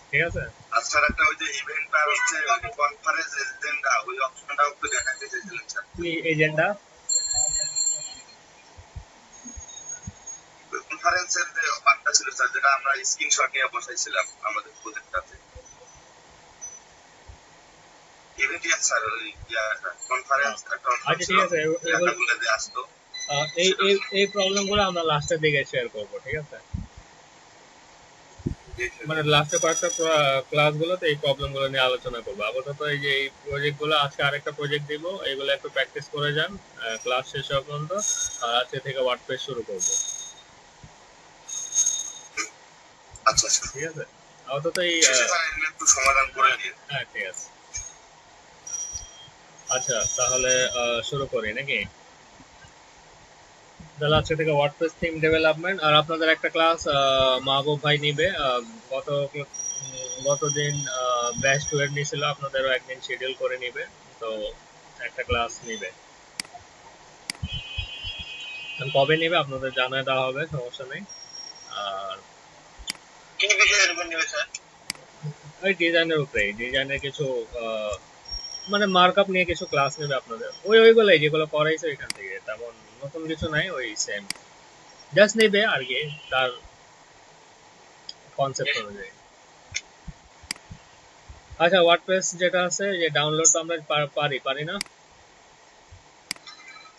ঠিক আছে। আচ্ছা, একটা ওই যে ইভেন্ট আর হচ্ছে কনফারেন্স এজেন্ডা, ওই অপশনটাও একটু দেখাতে চাইছিলেন স্যার। কি এজেন্ডা? কনফারেন্সের যে পার্টটা ছিল স্যার, যেটা আমরা স্ক্রিনশট নিয়ে বসাইছিলাম আমাদের প্রজেক্টটাতে, ইভেন্ট স্যার, ওই কনফারেন্স একটা অপশন আচ্ছা ছিল, ঠিক আছে, এগুলো লেখাগুলো দিয়ে আসতো এই সেটা। এই এই প্রবলেমগুলো আমরা লাস্টের দিকে শেয়ার করব, ঠিক আছে। মানে লাস্টে কয়েকটা ক্লাসগুলোতে এই প্রবলেমগুলো নিয়ে আলোচনা করবো। আপাতত এই যে এই প্রজেক্টগুলো, আজকে আরেকটা প্রজেক্ট দিব, এইগুলো একটু প্র্যাকটিস করে যান ক্লাস শেষ হওয়া পর্যন্ত। আর আজকে থেকে ওয়ার্ডপ্রেস শুরু করব, আচ্ছা আচ্ছা, ঠিক আছে। আপাতত এই শেষে স্যার এগুলো একটু সমাধান করে দিন। হ্যাঁ ঠিক আছে। আচ্ছা তাহলে শুরু করি নাকি? তাহলে আজকে থেকে ওয়ার্ডপ্রেস থিম ডেভেলপমেন্ট। আর আপনাদের একটা ক্লাস মাহবুব ভাই নিবে। গতদিন ব্যাচ 2 এর নিয়েছিল, আপনাদেরও একদিন শিডিউল করে নিবে। তো একটা ক্লাস নিবে, কবে নেবে আপনাদের জানায় দেওয়া হবে, সমস্যা নেই। আর কি বিষয়ের উপর নেবে স্যার? ওই ডিজাইনের উপরে, ডিজাইনের কিছু মানে মার্কআপ নিয়ে কিছু ক্লাস নেবে আপনাদের, ওইগুলাই যেগুলো করাইছে ওইখান থেকে, তেমন নতুন কিছু নাই, ওই সেম জাস্ট নেবে আর কি, তার কনসেপ্ট অনুযায়ী। আচ্ছা, ওয়ার্ডপ্রেস যেটা আছে, যে ডাউনলোড তো আমরা পারি না।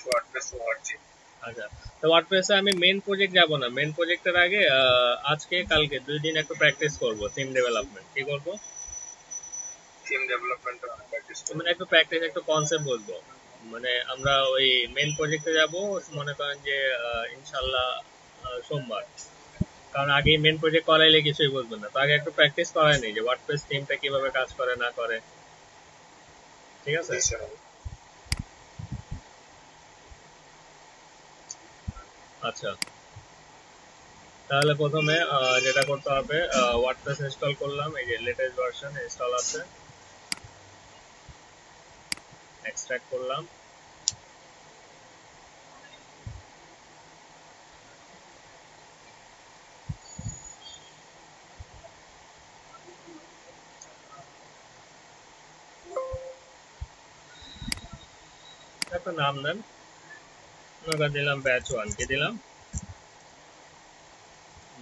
ওয়ার্ডপ্রেস ওয়ার্ডজি। আচ্ছা, তো ওয়ার্ডপ্রেসে আমি মেইন প্রজেক্ট যাব না, মেইন প্রজেক্টের আগে আজকে কালকে 2 দিন একটু প্র্যাকটিস করব থিম ডেভেলপমেন্ট। কি করব? থিম ডেভেলপমেন্ট প্র্যাকটিস মানে করবেন। একটু প্র্যাকটিস, একটু কনসেপ্ট বুঝবো। মানে আমরা ওই মেইন প্রজেক্টে যাব, মনে করেন যে ইনশাল্লাহ সোমবার। কারণ আগে মেইন প্রজেক্ট করাইলে কিছুই বুঝবেন না, তো আগে একটু প্র্যাকটিস করাই নেই যে ওয়ার্ডপ্রেস থিমটা কিভাবে কাজ করে না করে, ঠিক আছে। জি স্যার। আচ্ছা, তাহলে প্রথমে যেটা করতে হবে, ওয়ার্ডপ্রেস ইনস্টল করলাম, এই যে লেটেস্ট ভার্সন ইনস্টল আছে, এক্সট্রাক্ট করলাম। একটা নাম দেন, আমরা দিলাম ব্যাচ 1। কি দিলাম?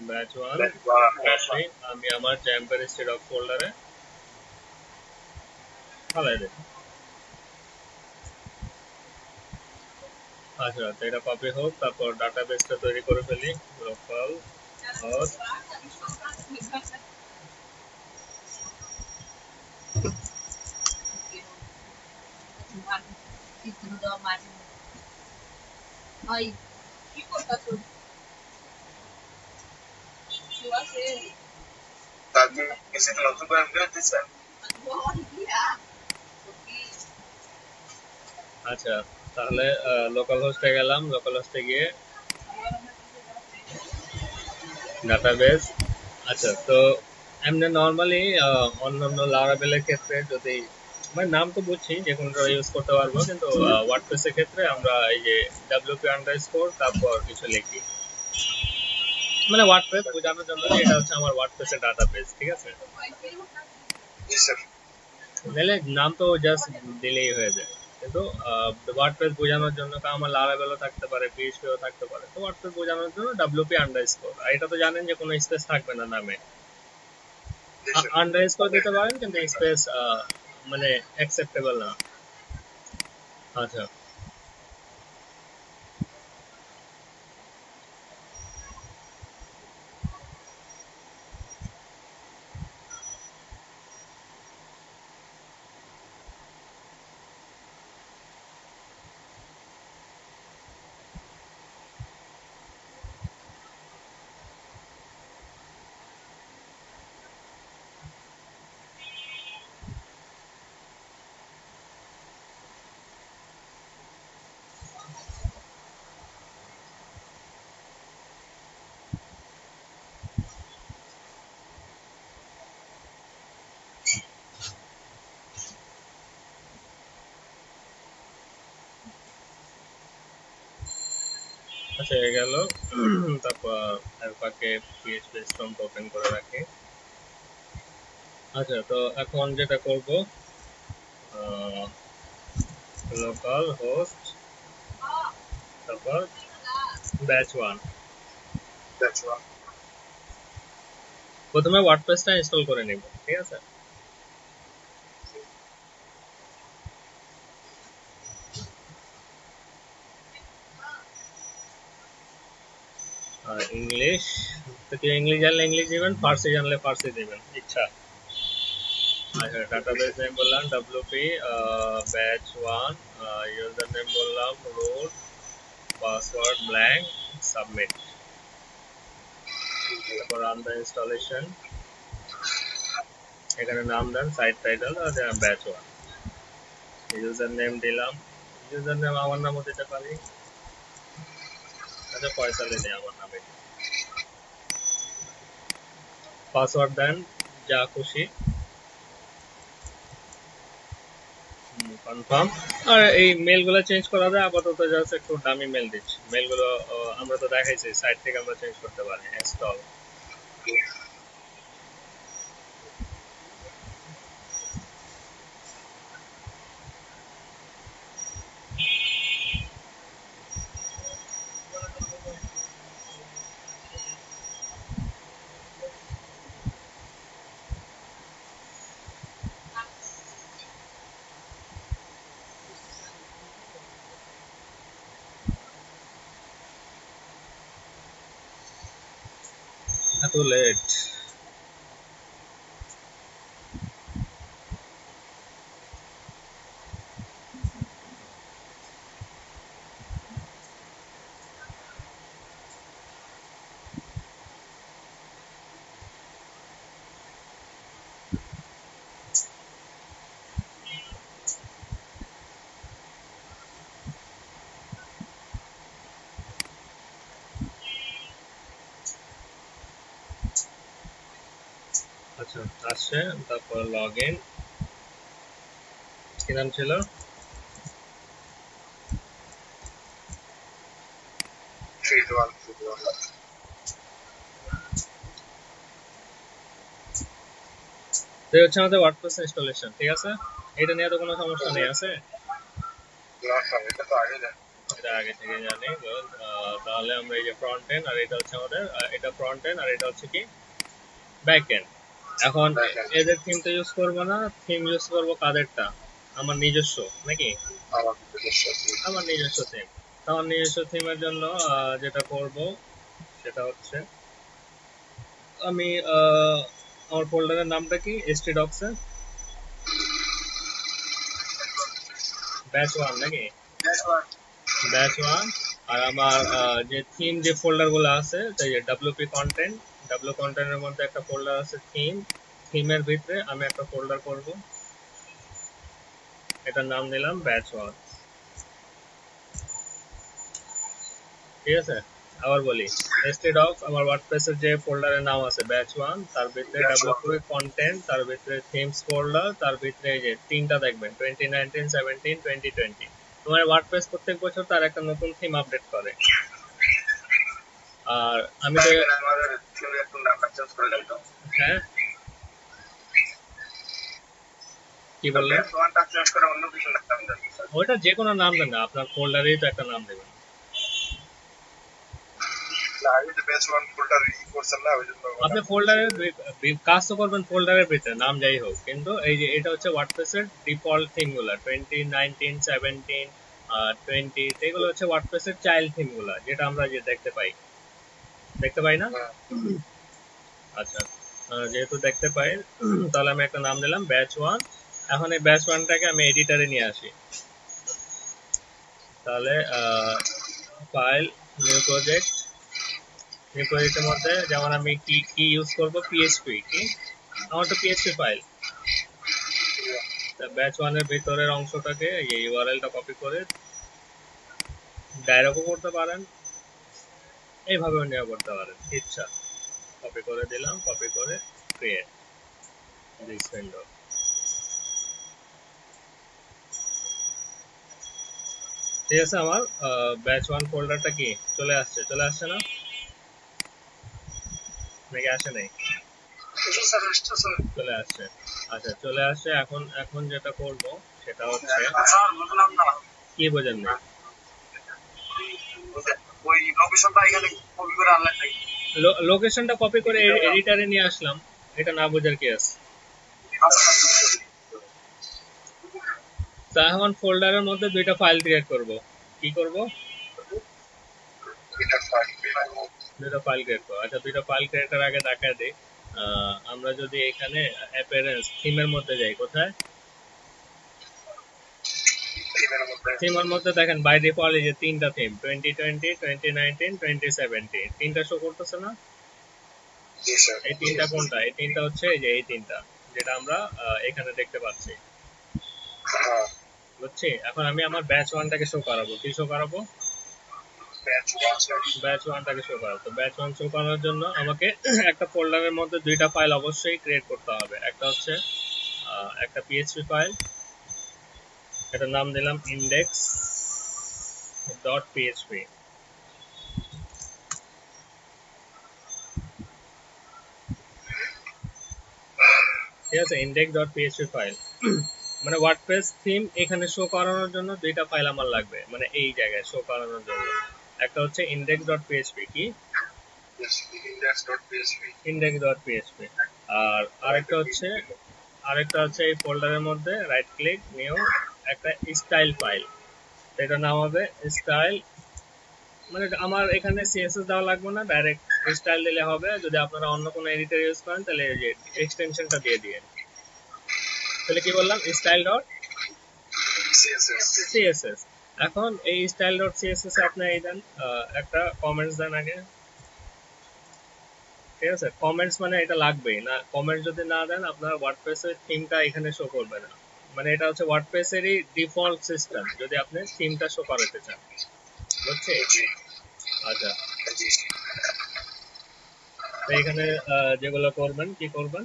ব্যাচ 1। আমি আমার জ্যাম্পার স্টেট ফোল্ডারে ফালাই দিই। আচ্ছা, তো এটা কপি হোক, তারপর ডাটাবেসটা তৈরি করে ফেলি। লোকাল হোস্ট তারপর পিসিতে নতুন করে আমি করে দিচ্ছি স্যার। আচ্ছা, তাহলে লোকাল হোস্টে গেলাম, লোকাল হোস্টে গিয়ে ডাটাবেস। আচ্ছা, তো এমনি নর্মালি অন্যান্য লারাবেলের ক্ষেত্রে যদি, মানে নাম তো বুঝছি যে কোনটা ইউজ করতে পারবো, কিন্তু ওয়ার্ডপ্রেসের ক্ষেত্রে আমরা এই যে ডাব্লিউপি আন্ডারস্কোর তারপর কিছু লিখি, মানে ওয়ার্ডপ্রেস বোঝানোর জন্য যে এটা হচ্ছে আমার ওয়ার্ডপ্রেসের ডাটাবেস, ঠিক আছে। জি স্যার। তাহলে নাম তো জাস্ট দিলেই হয়ে যায়, কিন্তু ওয়ার্ডপ্রেস বোঝানোর জন্য আমার লারাবেলও থাকতে পারে, পিএইচপিও থাকতে পারে, তো ওয়ার্ডপ্রেস বোঝানোর জন্য ডাব্লিউপি আন্ডারস্কোর। আর এটা তো জানেন যে কোনো স্পেস থাকবে না নামে, জি স্যার। আন্ডারস্কোর দিতে পারেন কিন্তু স্পেস মানে অ্যাকসেপ্টেবল না। আচ্ছা, আচ্ছা হয়ে গেল। তারপর এর পাকে পিএইচপি স্ট্রং ওপেন করে রাখি। আচ্ছা, তো এখন যেটা করব, লোকাল হোস্ট, তারপর ব্যাচ 1। That's one. প্রথমে ওয়ার্ডপ্রেসটা ইনস্টল করে নিব, ঠিক আছে? আর ইংলিশ, তো কেউ ইংলিশ জানলে ইংলিশ দিবেন, ফার্সি জানলে ফার্সি দিবেন, ইচ্ছা। আচ্ছা, ডাটাবেস নেম বললাম ডব্লিউপি ব্যাচ 1, ইউজার নেম বললাম রুট, পাসওয়ার্ড ব্ল্যাঙ্ক, সাবমিট। তারপর রান দ্য ইনস্টলেশন, এখানে নাম দেন সাইট টাইটেল আর ব্যাচ 1। ইউজার নেম দিলাম, ইউজার নেম আমার নামও দিতে পারি, আচ্ছা ফয়সাল দিই আমার নামে। পাসওয়ার্ড দেন যা খুশি, কনফার্ম। আর এই মেলগুলো চেঞ্জ করা যায়, আপাতত জাস্ট একটু দামি মেল দিচ্ছি। মেলগুলো আমরা তো দেখাইছি, সাইট থেকে আমরা চেঞ্জ করতে পারি। ইনস্টল, এত লেট। আচ্ছা আসছে, তারপর লগ ইন, কি নাম ছিল? Feed one, feed one. তো এই হচ্ছে আমাদের ওয়ার্ডপ্রেস ইনস্টলেশন, ঠিক আছে? এটা নিয়ে তো কোনো সমস্যা নেই, আছে? No, sir, এটা তো আগে জানি। এটা আগে থেকে জানি। Good. তাহলে আমরা এই যে ফ্রন্ট এন্ড, আর এটা হচ্ছে আমাদের এটা ফ্রন্ট এন্ড, আর এটা হচ্ছে কি ব্যাক এন্ড। এখন Backend. এদের থিম তো ইউজ করবো না, থিম ইউজ করবো কাদেরটা? আমার নিজস্ব নাকি? আমার নিজস্ব feed. আমার নিজস্ব থিম। আমার নিজস্ব থিমের জন্য যেটা করব সেটা হচ্ছে, আমি আমার ফোল্ডারের নামটা কি, htdocs এ ব্যাচ 1 নাকি? That's one. ব্যাচ 1। আর আমার যে থিম যে ফোল্ডার গুলো আছে, তাই ডাব্লিউপি কন্টেন্ট, ডাব্লিউ কন্টেন্টের মধ্যে একটা ফোল্ডার আছে থিম, থিমের ভিতরে আমি একটা ফোল্ডার করব, এটার নাম দিলাম ব্যাচ 1, ঠিক আছে? আবার বলি, htdocs আমার ওয়ার্ডপ্রেসের যে ফোল্ডারের নাম আছে ব্যাচ 1, তার ভিতরে That's one. ডাব্লিউপি কন্টেন্ট, তার ভিতরে থিমস ফোল্ডার, তার ভিতরে এই যে তিনটা দেখবেন 2019, 17, 2020। তোমার ওয়ার্ডপ্রেস প্রত্যেক বছর তার একটা নতুন থিম আপডেট করে। আর আমি তো, তাই আমাদের থিমের একটু নামটা চেঞ্জ করে দিতো। হ্যাঁ কি বললেন? That's one টা চেঞ্জ করে অন্য কিছু নাম দেন স্যার। ওইটা যে কোনো নাম দেন না, আপনার ফোল্ডারেই তো একটা নাম দেবেন। না, আমি তো বেস ওয়ান ফোল্ডার ই করছেন না, ওই জন্য আপনি ফোল্ডারের কাজ তো করবেন ফোল্ডারের ভিতরে, নাম যাই হোক, কিন্তু এই যে এটা হচ্ছে ওয়ার্ডপ্রেসের ডিফল্ট থিম গুলা 2019, 17, 20, এগুলো হচ্ছে ওয়ার্ডপ্রেসের চাইল্ড থিম গুলা, যেটা আমরা যে দেখতে পাই না? আচ্ছা, যেহেতু দেখতে পাই, তাহলে আমি একটা নাম দিলাম ব্যাচ 1। এখন এই ব্যাচ 1টাকে আমি এডিটরে নিয়ে আসি। তাহলে ফাইল, নিউ প্রজেক্ট, নিউ প্রজেক্টের মধ্যে যেমন আমি কি কি ইউজ করব, পিএইচপি, কি আমার তো পিএইচপি ফাইল। ব্যাচ 1 এর ভিতরের অংশটাকে এই ইউআরএলটা কপি করে ডাইরেক্টও করতে পারেন, এইভাবেও নিয়ে করতে পারেন, ইচ্ছা। কপি করে দিলাম, কপি করে ক্রিয়েট দিস উইন্ডো। ঠিক আছে, আমার ব্যাচ 1 ফোল্ডারটা কি চলে আসছে না নাকি আসে নাই? চলে আসছে। আচ্ছা চলে আসছে। এখন এখন যেটা করব সেটা হচ্ছে, কি বোঝেন না? ওই লোকেশনটা এখানে কপি করে আনলেন নাকি? লোকেশনটা কপি করে এডিটরে নিয়ে আসলাম, এটা না বোঝার কি আছে? তা এখন ফোল্ডারের মধ্যে দুইটা ফাইল ক্রিয়েট করব। কি করব? দুইটা ফাইল ক্রিয়েট করব। আচ্ছা দুইটা ফাইল ক্রিয়েটের আগে দেখায় দিই। আমরা যদি এখানে অ্যাপিয়ারেন্স থিমের মধ্যে যাই, কোথায় থিমের মধ্যে দেখেন বাই ডিফল্ট এই যে তিনটা থিম 2020, 2019, 2017 তিনটা শো করতেছে না? এই তিনটা কোনটা? এই তিনটা হচ্ছে এই যে এই তিনটা, যেটা আমরা এখানে দেখতে পাচ্ছি, বুঝছি? এখন আমি আমার ব্যাচ ওয়ানটাকে শো করাবো। কি শো করাবো? ব্যাচ ওয়ানটাকে শো করাবো। তো ব্যাচ ওয়ান শো করার জন্য আমাকে একটা ফোল্ডারের মধ্যে দুইটা ফাইল অবশ্যই ক্রিয়েট করতে হবে। একটা হচ্ছে একটা পিএইচপি ফাইল, এটার নাম দিলাম ইন্ডেক্স ডট পিএইচপি। ঠিক আছে, ইন্ডেক্স ডট পিএইচপি ফাইল। মানে ওয়ার্ডপ্রেস থিম এখানে শো করানোর জন্য দুইটা ফাইল আমার লাগবে, মানে এই জায়গায় শো করানোর জন্য। একটা হচ্ছে ইন্ডেক্স ডট পিএইচপি, কি ইন্ডেক্স ডট পিএইচপি, আর আরেকটা হচ্ছে এই ফোল্ডারের মধ্যে রাইট ক্লিক নিউ একটা স্টাইল ফাইল, এটা নাম হবে স্টাইল। মানে আমার এখানে সিএসএস দেওয়া লাগবে না, ডাইরেক্ট স্টাইল দিলে হবে। যদি আপনারা অন্য কোনো এডিটর ইউজ করেন তাহলে এই যে এক্সটেনশনটা দিয়ে দিয়ে। তাহলে কি বললাম? Style dot CSS. এখন এই স্টাইল ডট সিএসএস আপনি এই দেন একটা কমেন্টস দেন আগে। ঠিক আছে, কমেন্টস মানে এটা লাগবেই না। কমেন্টস যদি না দেন আপনার ওয়ার্ডপ্রেসের থিমটা এখানে শো করবে না। মানে এটা হচ্ছে ওয়ার্ডপ্রেসেরই ডিফল্ট সিস্টেম যদি আপনি থিমটা শো করাতে চান, বুঝছি? আচ্ছা, তো এখানে যেগুলো করবেন, কি করবেন,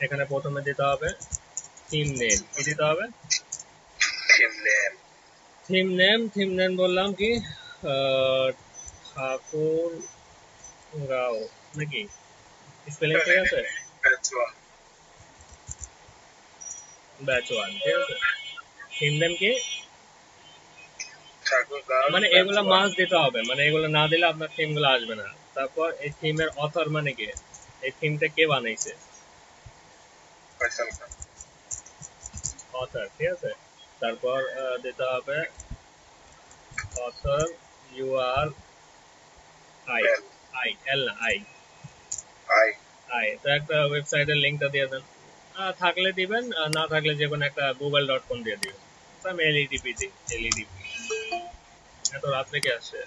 এখানে প্রথমে দিতে হবে থিম নেম। কি দিতে হবে? থিম নেম বললাম কি ঠাকুর রাও নাকি? স্পেলিং ঠিক আছে? Batch one. ঠিক আছে, থিম নেম কি? মানে এগুলো মাস্ট দিতে হবে, মানে এগুলো না দিলে আপনার থিম গুলো আসবে না। তারপর এই থিমের অথর মানে কি? এই থিমটা কে বানাইছে? অথর। ঠিক আছে, তারপর দিতে হবে অথর ইউআর আই, এল না আই, তো একটা ওয়েবসাইটের লিঙ্কটা দিয়ে দেন। থাকলে দিবেন, না থাকলে যে কোনো একটা google.com দিয়ে দিবেন। আমি এলইডিপি দিই, এলইডিপি। এত রাত্রে কে আসছে?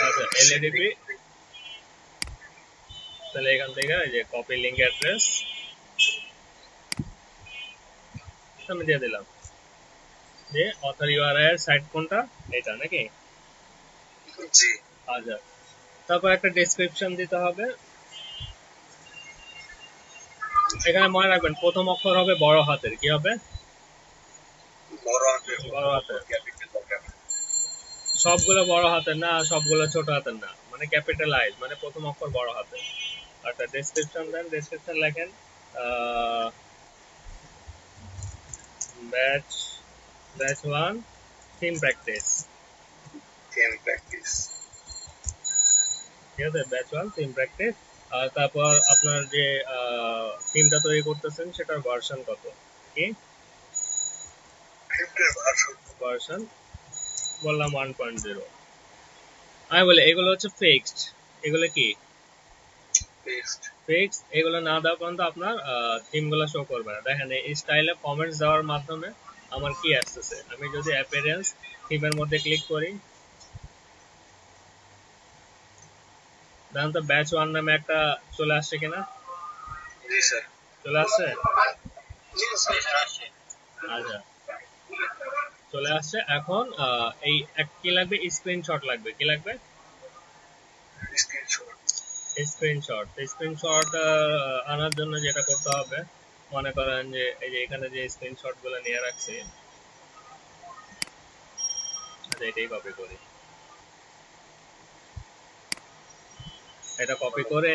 আচ্ছা এলইডিপি, তাহলে এখান থেকে এই যে কপি লিঙ্ক অ্যাড্রেস আমি দিয়ে দিলাম, যে অথর ইউআরআই এর সাইট কোনটা, এটা নাকি? আচ্ছা, তারপর একটা ডেসক্রিপশন দিতে হবে। এখানে মনে রাখবেন প্রথম অক্ষর হবে বড় হাতের। কি হবে? বড় হাতের। সবগুলো বড় হাতের না, সবগুলো ছোট হাতের না, মানে ক্যাপিটালাইজ, মানে প্রথম অক্ষর বড় হাতের। একটা ডেসক্রিপশন দেন, ডেসক্রিপশন লেখেন ব্যাচ ওয়ান থিম প্র্যাকটিস। ঠিক আছে, ব্যাচ ওয়ান থিম প্র্যাকটিস। আর তারপর আপনার যে থিমটা তৈরি করতেছেন সেটার ভার্সন কত? কি ভার্সন? বললাম 1.0। আমি বলি এগুলো হচ্ছে ফিক্সড। এগুলো কি ফিক্সড? এগুলো না দেওয়া পর্যন্ত আপনার থিম গুলো শো করবে না। দেখেন এই স্টাইলে কমেন্টস দেওয়ার মাধ্যমে আমার কি আসতেছে, আমি যদি অ্যাপিয়ারেন্স থিমের মধ্যে ক্লিক করি, দেখেন তো ব্যাচ ওয়ান নামে একটা চলে আসছে কিনা? চলে আসছে। আচ্ছা চলে আসছে। এখন এই কি লাগবে? স্ক্রিনশট লাগবে। কি লাগবে? স্ক্রিনশট আনার জন্য যেটা করতে হবে, মনে করেন যে এই যে এখানে যে স্ক্রিনশট গুলো নিয়ে রাখছি, আচ্ছা এটাই কপি করি। এটা কপি করে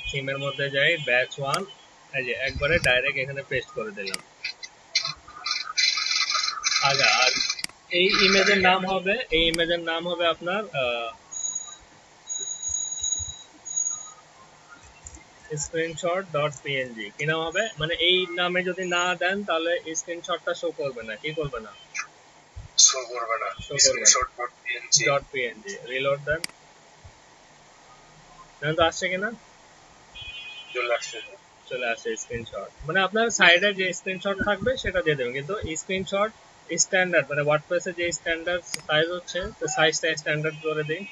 থিমের মধ্যে যাই, ব্যাচ 1, এই যে একবারে ডাইরেক্ট এখানে পেস্ট করে দিলাম। আচ্ছা, আর এই ইমেজের নাম হবে আপনার screenshot.png। কি নাম হবে? মানে এই নামে যদি না দেন তাহলে স্ক্রিনশটটা শো করবে না। কি করবে না? শো করবে না। শো করবে না। .png রিলোড দেন। দেন তো আসছে কিনা? চলে আসছে স্ক্রিনশট। মানে আপনার সাইডে যে স্ক্রিনশট থাকবে সেটা দিয়ে দেবেন, কিন্তু স্ক্রিনশট স্ট্যান্ডার্ড, মানে ওয়ার্ডপ্রেসে যে স্ট্যান্ডার্ড সাইজ হচ্ছে, তো সাইজটা স্ট্যান্ডার্ড করে দিই।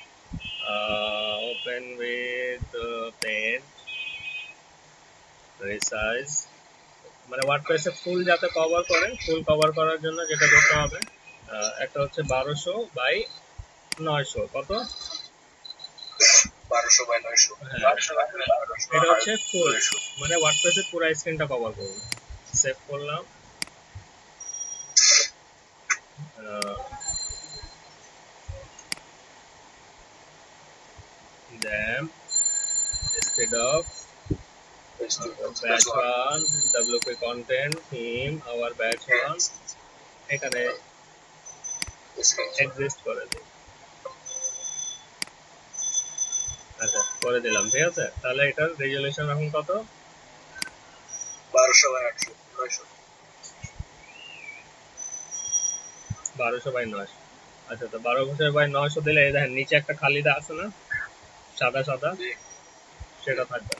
ওপেন উইথ পেন্ট রিসাইজ, মানে ওয়ার্ডপ্রেসে ফুল যাতে কভার করে, ফুল কভার করার জন্য যেটা করতে হবে, একটা হচ্ছে 1200 বাই 900, কত? 1200 বাই 900। এটা হচ্ছে ফুল, মানে ওয়ার্ডপ্রেসের পুরো স্ক্রিনটা কভার করবে। সেভ করলাম। Then stdocs, batch 1, wp content, theme, our batch 1 এখানে এক্সিস্ট করে দিই। আচ্ছা, করে দিলাম, ঠিক আছে। তাহলে এটার রেজুলেশন এখন কত? 1200 বাই 800, 900। 1200 বাই 900। আচ্ছা, তো 1200 বাই 900 দিলে এই দেখেন নিচে একটা খালি দা আছে না, সাদা সাদা, সেটা থাকবে।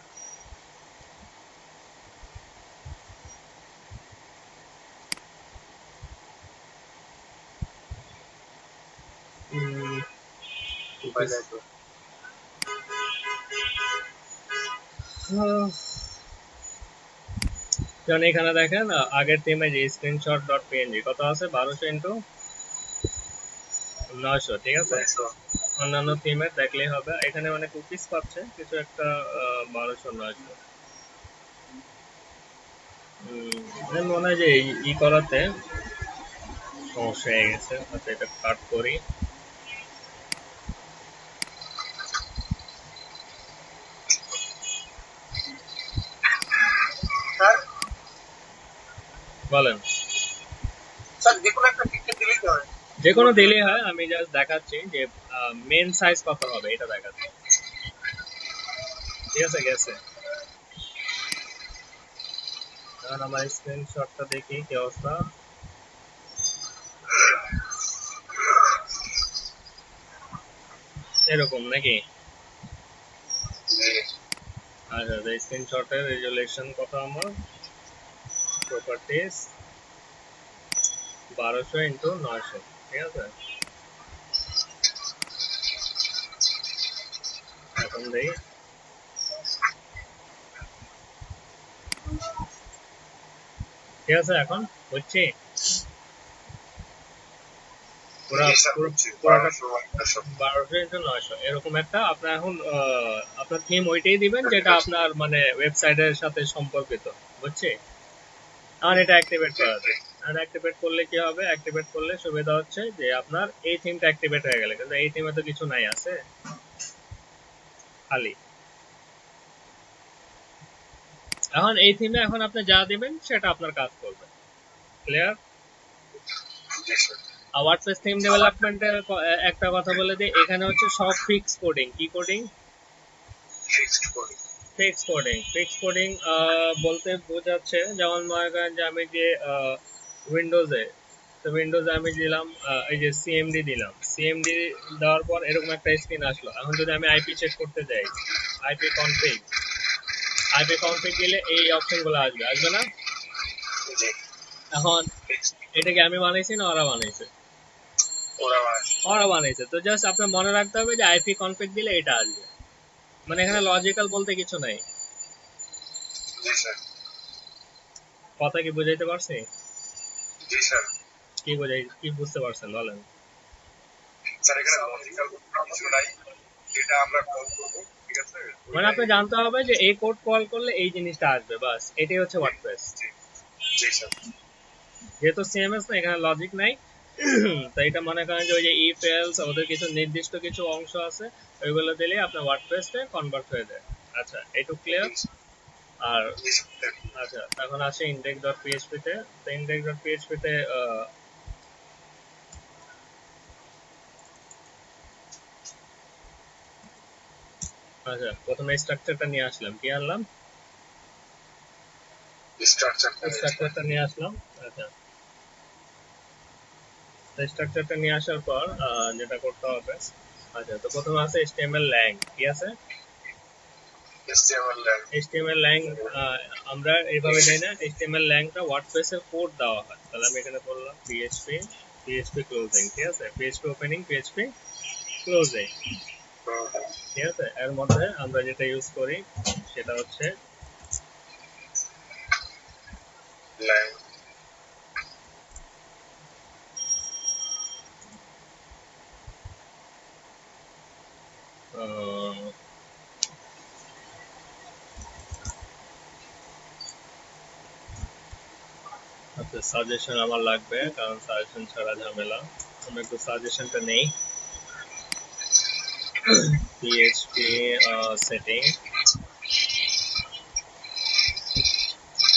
যেমন এখানে দেখেন আগের থিমে যে screenshot.png কত আছে? 1200 ইন্টু 900, ঠিক আছে। অন্যান্য থিমে দেখলেই হবে, এখানে মানে কুকিজ পাচ্ছে কিছু একটা 1200 900। মনে হয় যে ই করাতে সমস্যা হয়ে গেছে। আচ্ছা, এটা কাট করি। বলেন। যে কোনো দিলেই হয়, আমি জাস্ট দেখাচ্ছি যে মেন সাইজ কত হবে এটা দেখাচ্ছি, ঠিক আছে। গেছে। কারণ আমার স্ক্রিনশটটা দেখি কি অবস্থা। এরকম নাকি? আচ্ছা, স্ক্রিনশটের রেজুলেশন কত আমার? প্রপার্টিজ 1200 ইন্টু 900, ঠিক আছে। এখন দেখি ঠিক আছে। এখন হচ্ছে এরকম একটা আপনার এখন আপনার থিম ওইটাই দিবেন যেটা আপনার মানে ওয়েবসাইটের সাথে সম্পর্কিত, বুঝছি। আর এটা অ্যাক্টিভেট করা যায়। আর অ্যাক্টিভেট করলে কি হবে? অ্যাক্টিভেট করলে সুবিধা হচ্ছে যে আপনার এই থিমটা অ্যাক্টিভেট হয়ে গেলে, কিন্তু এই থিমে তো কিছু নাই, আছে খালি। এখন এই থিমে এখন আপনি যা দিবেন সেটা আপনার কাজ করবে। ক্লিয়ার? ওয়ার্ডপ্রেস থিম ডেভেলপমেন্টের একটা কথা বলে দিই, এখানে হচ্ছে সব ফিক্স কোডিং। কি কোডিং? ফিক্স কোডিং বলতে বোঝাচ্ছে, যেমন মনে করেন যে আমি যে উইন্ডোজে আমি দিলাম এই যে সিএমডি দিলাম, সিএমডি দেওয়ার পর এরকম একটা স্ক্রিন আসলো। এখন যদি আমি আইপি চেক করতে যাই, আইপি কনফিগ দিলে এই অপশনগুলো আসবে না? এখন এটা কি আমি বানাইছি না ওরা বানাইছে? ওরা বানাইছে। তো জাস্ট আপনার মনে রাখতে হবে যে আইপি কনফিগ দিলে এটা আসবে। মানে এখানে লজিক্যাল বলতে কিছু নাই। কথা কি বুঝাইতে পারছি? কি বুঝতে পারছেন বলেন? মানে আপনি জানতে হবে যে এই কোড কল করলে এই জিনিসটা আসবে, বাস। এটাই হচ্ছে ওয়ার্ডপ্রেস। যেহেতু সিএমএস না, এখানে লজিক নাই, তো এটা মনে করেন যে ওই যে ইফ এলস ওদের কিছু নির্দিষ্ট কিছু অংশ আছে, ওইগুলো দিলে আপনার ওয়ার্ডপ্রেসে কনভার্ট হয়ে যায়। আচ্ছা, এইটুকু ক্লিয়ার? আর আচ্ছা, এখন আসে index.php তে। তো index.php তে আচ্ছা, প্রথমে স্ট্রাকচারটা নিয়ে আসলাম। কি আনলাম? স্ট্রাকচারটা নিয়ে আসলাম। আচ্ছা, স্ট্রাকচারটা নিয়ে আসার পর যেটা করতে হবে, আচ্ছা, তো প্রথমে আছে HTML ল্যাং। কি আছে? HTML ল্যাং। আমরা এইভাবে যাই না, HTML ল্যাংটা ওয়ার্ডপ্রেসের কোড দেওয়া হয়। তাহলে আমি এখানে বললাম PHP ক্লোজিং। ঠিক আছে, PHP ওপেনিং, PHP ক্লোজিং। ঠিক আছে, এর মধ্যে আমরা যেটা ইউজ করি সেটা হচ্ছে আচ্ছা, সাজেশন আমার লাগবে, কারণ সাজেশন ছাড়া ঝামেলা। আমি একটু সাজেশনটা নেই। PHP সেটিং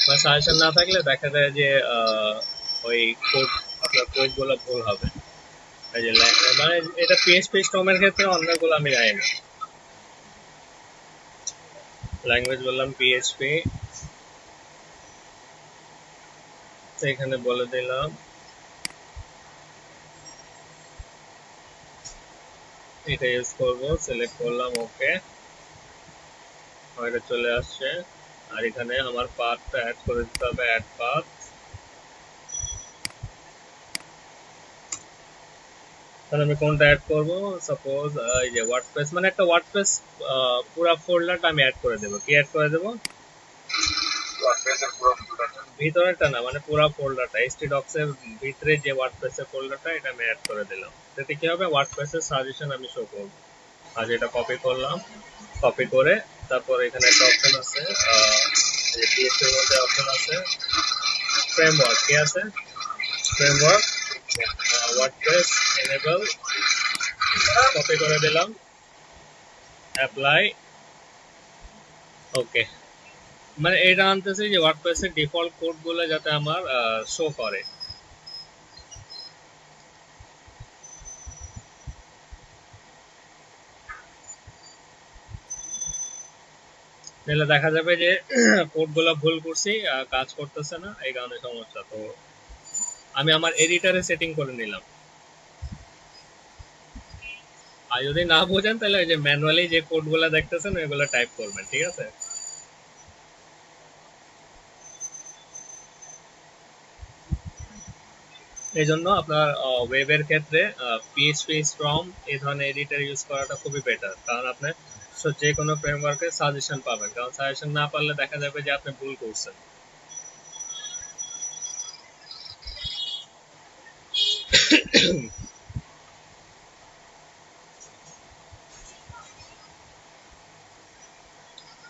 বা সাজেশন না থাকলে দেখা যায় যে ওই কোড, আপনার কোড গুলো ভুল হবে। এই যে মানে এটা PHP স্টর্মের ক্ষেত্রে, অন্যগুলো আমি জানি না। ল্যাঙ্গুয়েজ বললাম PHP, তো এখানে বলে দিলাম এটা ইউজ করবো। সিলেক্ট করলাম, ওকে, এটা চলে আসছে। আর এখানে আমার পাথটা অ্যাড করে দিতে হবে, অ্যাড পাথ। তাহলে আমি কোনটা অ্যাড করব? সাপোজ এই যে ওয়ার্ডপ্রেস, মানে একটা ওয়ার্ডপ্রেস পুরো ফোল্ডারটা আমি অ্যাড করে দেব। কি অ্যাড করে দেব? ভিতরেরটা না, মানে পুরো ফোল্ডারটা, htdocs এর ভিতরে যে ওয়ার্ডপ্রেসের ফোল্ডারটা, এটা আমি অ্যাড করে দিলাম। এতে কি হবে? ওয়ার্ডপ্রেসের সাজেশন আমি শো করব। আর এটা কপি করলাম, কপি করে তারপর এখানে একটা অপশন আছে, এই যে PHP এর মধ্যে অপশন আছে ফ্রেমওয়ার্ক। কি আছে? ফ্রেমওয়ার্ক, ওয়ার্ডপ্রেস এনেবল, কপি করে দিলাম, অ্যাপ্লাই, ওকে। মানে এটা আনতেছে যে ওয়ার্ডপ্রেসের ডিফল্ট কোড গুলো যাতে আমার শো করে। তাহলে দেখা যাবে যে কোড গুলো ভুল করছি, কাজ করতেছে না, এই কারণে সমস্যা। তো আমি আমার এডিটরে সেটিং করে নিলাম। আর যদি না বোঝেন তাহলে ওই যে ম্যানুয়ালি যে কোড গুলো দেখতেছেন ওইগুলো টাইপ করবেন। ঠিক আছে, এই জন্য আপনার ওয়েবের ক্ষেত্রে পিএইচপি স্ট্রম এই ধরনের এডিটর ইউজ করাটা খুবই বেটার, কারণ আপনি যে কোনো ফ্রেমওয়ার্কের সাজেশন পাবেন। কারণ সাজেশন না পারলে দেখা যাবে যে আপনি ভুল করছেন।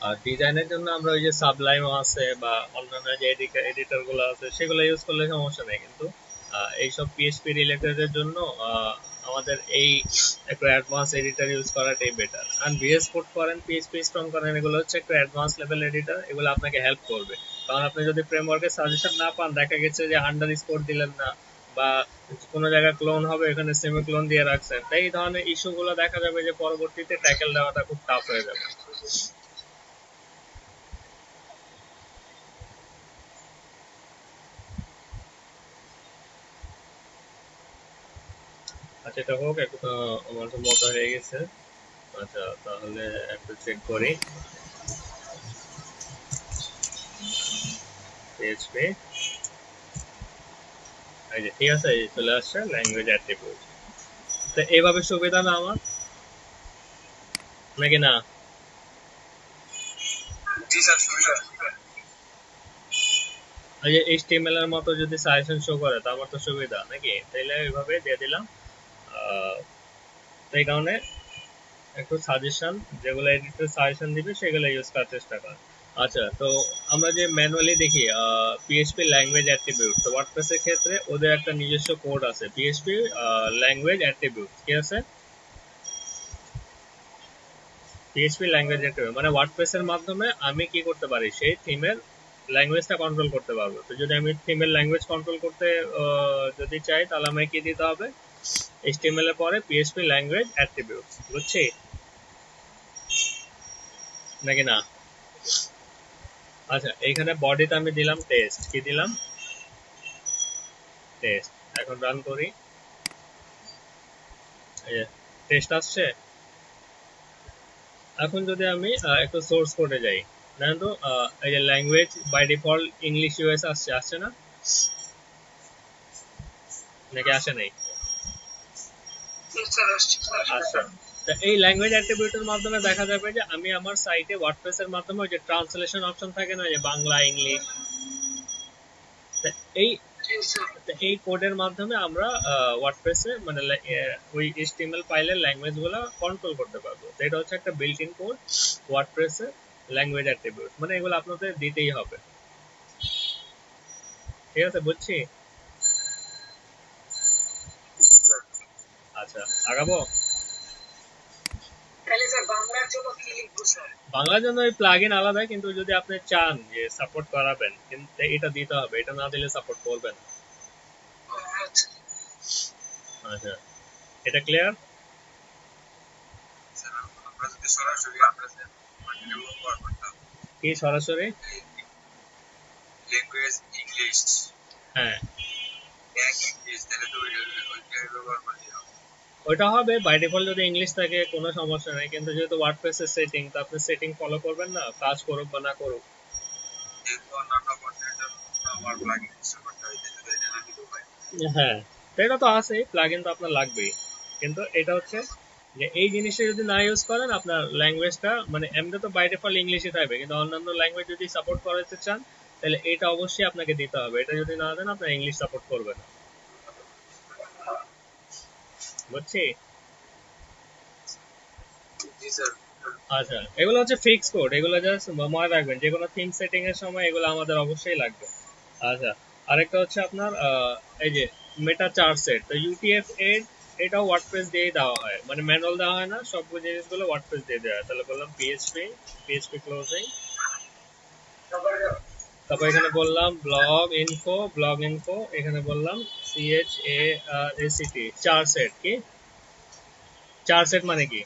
আর ডিজাইনের জন্য আমরা ওই যে সাবলাইম আছে বা অন্যান্য যে এডিটর গুলো আছে সেগুলো ইউজ করলে সমস্যা নেই, কিন্তু এইসব পিএইচপি রিলেটেড এর জন্য আমাদের এই একটু অ্যাডভান্স এডিটর ইউজ করাটাই বেটার। আর ভিএস কোড করেন, পিএইচপি স্ট্রং করেন, এগুলো হচ্ছে একটু অ্যাডভান্স লেভেল এডিটর, এগুলো আপনাকে হেল্প করবে। কারণ আপনি যদি ফ্রেমওয়ার্কের সাজেশন না পান, দেখা গেছে যে আন্ডার স্কোর দিলেন না, বা কোনো জায়গায় ক্লোন হবে এখানে সেমি ক্লোন দিয়ে রাখছেন, তাই এই ধরনের ইস্যুগুলো দেখা যাবে যে পরবর্তীতে ট্যাকেল দেওয়াটা খুব টাফ হয়ে যাবে। আচ্ছা, এটা হোক, আমার তো মোটা হয়ে গেছে। আচ্ছা, তাহলে একটু চেক করি। পিএইচপি, এই যে ঠিক আছে, এই চলে আসছে ল্যাঙ্গুয়েজ অ্যাট্রিবিউট। তো এইভাবে সুবিধা না আমার, নাকি না? এই যে HTML এর মতো যদি সাজেশন শো করে তো আমার তো সুবিধা, নাকি? তাইলে এইভাবে দিয়ে দিলাম। তো এই কারণে একটু সাজেশন, যেগুলো এডিটর সাজেশন দিবে সেগুলো ইউজ করার চেষ্টা করেন। আচ্ছা, তো আমরা যে ম্যানুয়ালি দেখি পিএইচপি ল্যাঙ্গুয়েজ অ্যাট্রিবিউট, তো ওয়ার্ডপ্রেসের ক্ষেত্রে ওদের একটা নিজস্ব কোড আছে, পিএইচপি ল্যাঙ্গুয়েজ অ্যাট্রিবিউট, কি আছে? পিএইচপি ল্যাঙ্গুয়েজ অ্যাট্রিবিউট মানে ওয়ার্ডপ্রেসের মাধ্যমে আমি কি করতে পারি, সেই থিমের ল্যাঙ্গুয়েজটা কন্ট্রোল করতে পারবো। তো যদি আমি থিমের ল্যাঙ্গুয়েজ কন্ট্রোল করতে যদি চাই, তাহলে আমাকে কি দিতে হবে? এইচটিএমএল এর পরে পিএইচপি ল্যাঙ্গুয়েজ অ্যাট্রিবিউট, বুঝছি নাকি না? আচ্ছা, এইখানে বডিতে আমি দিলাম টেস্ট, কি দিলাম? টেস্ট। এখন রান করি, টেস্ট আসছে। এখন যদি আমি একটু সোর্স কোডে যাই, দেখেন তো এই যে language by default English US আসছে, আসছে না? নাকি আসে নাই? আচ্ছা, তো এই ল্যাঙ্গুয়েজ অ্যাট্রিবিউটের মাধ্যমে দেখা যাবে যে আমি আমার সাইটে ওয়ার্ডপ্রেসের মাধ্যমে ওই যে ট্রান্সলেশন অপশন থাকে না, যে বাংলা ইংলিশ, এই এই কোডের মাধ্যমে আমরা ওয়ার্ডপ্রেসে মানে ওই এইচটিএমএল ফাইলের ল্যাঙ্গুয়েজ গুলো কন্ট্রোল করতে পারবো। তো এটা হচ্ছে একটা বিল্ট ইন কোড ওয়ার্ডপ্রেসে ল্যাঙ্গুয়েজ অ্যাট্রিবিউট, মানে এগুলো আপনাদের দিতেই হবে। ঠিক আছে, বুঝছি। আচ্ছা, আগাবো। বাংলার জন্য ওই প্লাগইন আলাদা, কিন্তু যদি আপনি চান যে সাপোর্ট করাবেন, কিন্তু এটা দিতে হবে, এটা না দিলে সাপোর্ট করবেন। আচ্ছা, এটা ক্লিয়ার? কি সরাসরি? ল্যাঙ্গুয়েজ ইংলিশ, হ্যাঁ, ইংলিশ তাহলে তো ওইটাই ব্যবহার করতে হবে। ওইটা হবে বাই ডিফল্ট, যদি ইংলিশ থাকে কোনো সমস্যা নেই, কিন্তু যেহেতু ওয়ার্ডপ্রেসের সেটিং, তো আপনি সেটিং ফলো করবেন না, কাজ করুক বা না করুক। যেহেতু অন্যান্য কন্টেন্টের জন্য আমার প্লাগইন ইনস্টল করতে হয়, তাহলে তো এটা না দিতে পারি। হ্যাঁ, তো এটা তো আছে, প্লাগইন তো আপনার লাগবেই, কিন্তু এটা হচ্ছে যে এই জিনিসটা যদি না ইউজ করেন, আপনার ল্যাঙ্গুয়েজটা মানে এমনি তো বাই ডিফল্ট ইংলিশে থাকবে, কিন্তু অন্যান্য ল্যাঙ্গুয়েজ যদি সাপোর্ট করাতে চান, তাহলে এটা অবশ্যই আপনাকে দিতে হবে। এটা যদি না দেন, আপনার ইংলিশ সাপোর্ট করবে না, বুঝছি। জি স্যার। আচ্ছা, এগুলো হচ্ছে ফিক্স কোড, এগুলো জাস্ট মনে রাখবেন, যে কোনো থিম সেটিং এর সময় এগুলো আমাদের অবশ্যই লাগবে। আচ্ছা, আরেকটা হচ্ছে আপনার এই যে মেটা চার সেট, তো ইউটিএফ 8 এটাও ওয়ার্ডপ্রেস দিয়ে দেওয়া হয়, মানে ম্যানুয়াল দেওয়া হয় না, সব জিনিসগুলো ওয়ার্ডপ্রেস দিয়ে দেওয়া হয়। তাহলে বললাম পিএইচপি, পিএইচপি ক্লোজিং, তারপর এখানে বললাম ব্লগ ইনফো, এখানে বললাম CHARACT চার সেট। কি চার সেট মানে কি?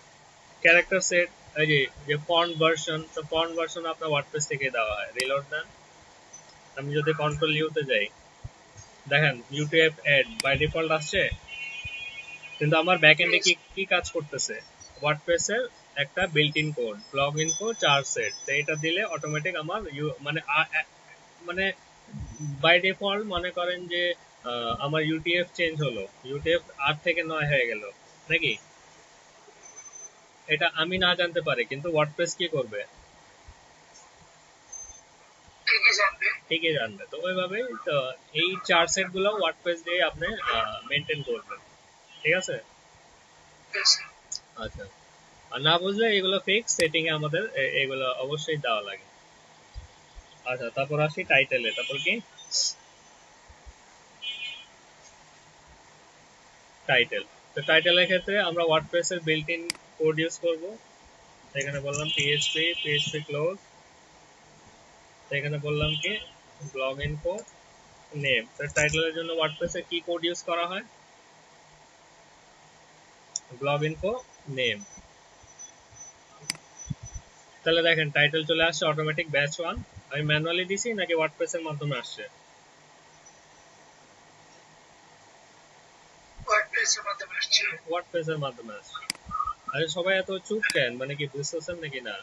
ক্যারেক্টার সেট, এই যে যে ফন্ট ভার্সন, তো ফন্ট ভার্সন আপনার ওয়ার্ডপ্রেস থেকে দেওয়া হয়। রিলোড দেন, আমি যদি কন্ট্রোল ইউতে যাই, দেখেন ইউটিএফ অ্যাড বাই ডিফল্ট আসছে, কিন্তু আমার ব্যাকএন্ডে কি কি কাজ করতেছে? ওয়ার্ডপ্রেসের একটা built in code blog info চার সেট, তো এটা দিলে অটোমেটিক আমার মানে মানে বাই ডিফল্ট মনে করেন যে আমার ইউটিএফ চেঞ্জ হলো, ইউটিএফ 8 থেকে 9 হয়ে গেল নাকি, এটা আমি না জানতে পারি, কিন্তু ওয়ার্ডপ্রেস কি করবে? ঠিকই জানবে। তো ওইভাবে তো এই চার সেট গুলো ওয়ার্ডপ্রেস দিয়ে আপনি মেনটেন করবেন, ঠিক আছে। আচ্ছা, আর না বুঝলে এগুলো ফিক্স সেটিং এ আমাদের এগুলো অবশ্যই দেওয়া লাগে। আচ্ছা, তারপর আসি টাইটেলে, তারপর কি টাইটেল। তো টাইটেলের ক্ষেত্রে আমরা ওয়ার্ডপ্রেস এর বিল্ট ইন কোড ইউজ করব। এখানে বললাম পিএইচপি ক্লোজ, এখানে বললাম কি ব্লগ ইনফো নেম। তো টাইটেলের জন্য ওয়ার্ডপ্রেস এর কি কোড ইউজ করা হয়? Blog info name. তাহলে দেখেন টাইটেল চলে আসছে অটোমেটিক ব্যাচ 1। আমি ম্যানুয়ালি দিছি নাকি ওয়ার্ডপ্রেস এর মাধ্যমে আসছে? ওয়ার্ডপ্রেস এর মাধ্যমে আসছে। আরে সবাই এত চুপ কেন, মানে কি বুঝতেছেন নাকি না?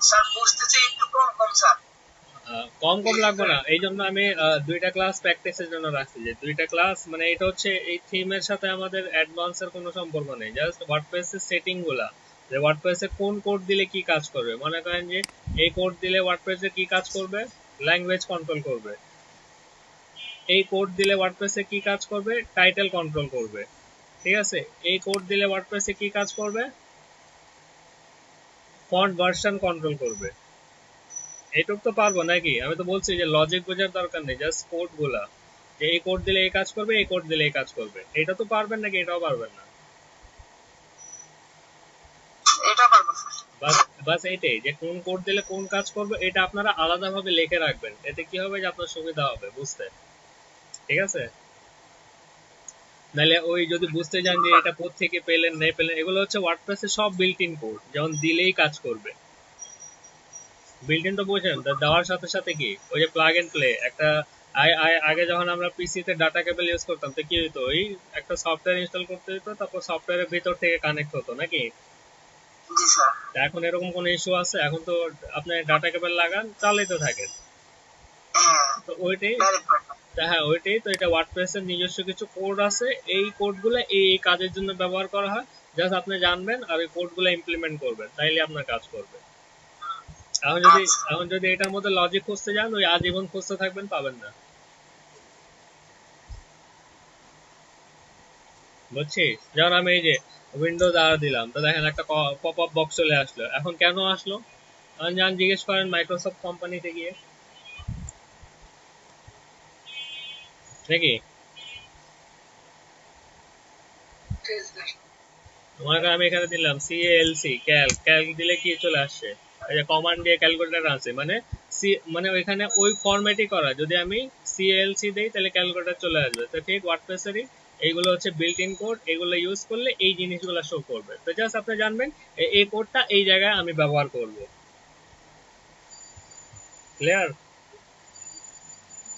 স্যার বুঝতেছি একটু কম কম স্যার। কম কম লাগবে না, এই জন্য আমি দুইটা ক্লাস প্র্যাকটিসের জন্য রাখছি, যে দুইটা ক্লাস মানে এটা হচ্ছে এই থিমের সাথে আমাদের অ্যাডভান্সের কোনো সম্পর্ক নেই, জাস্ট ওয়ার্ডপ্রেসের সেটিং গুলা, যে ওয়ার্ডপ্রেসে কোন কোড দিলে কি কাজ করবে। মনে করেন যে এই কোড দিলে ওয়ার্ডপ্রেসে কি কাজ করবে? ল্যাঙ্গুয়েজ কন্ট্রোল করবে। এই কোড দিলে ওয়ার্ডপ্রেসে কি কাজ করবে? টাইটেল কন্ট্রোল করবে। ঠিক আছে, এই কোড দিলে ওয়ার্ডপ্রেসে কি কাজ করবে? ফন্ট ভার্সন কন্ট্রোল করবে। এইটুক তো পারবো নাকি? আমি তো বলছি যে লজিক বোঝার দরকার নেই, জাস্ট কোড গুলা, যে এই কোড দিলে এই কাজ করবে, এই কোড দিলে এই কাজ করবে। এটা তো পারবেন নাকি? এটাও পারবেন না। এটা পারবো। বাস বাস এটাই, যে কোন কোড দিলে কোন কাজ করবে এটা আপনারা আলাদাভাবে লিখে রাখবেন। এতে কি হবে যে আপনার সুবিধা হবে বুঝতে। ঠিক আছে? নাহলে ওই যদি বুঝতে যান যে এটা কোথা থেকে পেলেন নাই পেলেন, এগুলো হচ্ছে ওয়ার্ডপ্রেসে সব বিল্ট ইন কোড, যেমন দিলেই কাজ করবে। বিল্ট ইন তো বোঝেন, দেওয়ার সাথে সাথে কি ওই যে প্লাগ এন্ড প্লে একটা। আগে যখন আমরা পিসিতে ডাটা কেবল ইউজ করতাম তো কি হতো, ওই একটা সফটওয়্যার ইনস্টল করতে হতো, তারপর সফটওয়্যারের ভিতর থেকে কানেক্ট হতো নাকি? জি স্যার। এখন এরকম কোনো ইস্যু আছে? এখন তো আপনি ডাটা কেবল লাগান, চালাইতে থাকেন। হ্যাঁ, তো ওইটাই, ডাইরেক্ট পারবো। হ্যাঁ ওইটাই তো, এটা ওয়ার্ডপ্রেসের নিজস্ব কিছু কোড আছে, এই কোডগুলো এই এই কাজের জন্য ব্যবহার করা হয়। জাস্ট আপনি জানবেন আর ওই কোডগুলো ইমপ্লিমেন্ট করবেন, তাইলে আপনার কাজ করবে। এখন যদি আচ্ছা। এখন যদি এটার মধ্যে লজিক খুঁজতে যান, ওই আজীবন খুঁজতে থাকবেন, পাবেন না। বুঝছি। যেমন আমি এই যে উইন্ডোজ আর দিলাম, তো দেখেন একটা পপ আপ বক্স চলে আসলো। এখন কেন আসলো? এখন যান জিজ্ঞেস করেন মাইক্রোসফট কোম্পানিতে গিয়ে, নাকি? তোমাকে আমি এখানে দিলাম সিএলসি ক্যালক, ক্যালক দিলে কি চলে আসছে? এই যে কমান্ড দিয়ে ক্যালকুলেটর আছে, মানে সি মানে ওইখানে ওই ফরম্যাটই করা। যদি আমি সিএলসি দেই তাহলে ক্যালকুলেটর চলে আসবে। তো ঠিক ওয়ার্ডপ্রেসেরই এইগুলো হচ্ছে বিল্ট ইন কোড, এগুলো ইউজ করলে এই জিনিসগুলো শো করবে। তো জাস্ট আপনি জানবেন এই কোডটা এই জায়গায় আমি ব্যবহার করব। ক্লিয়ার?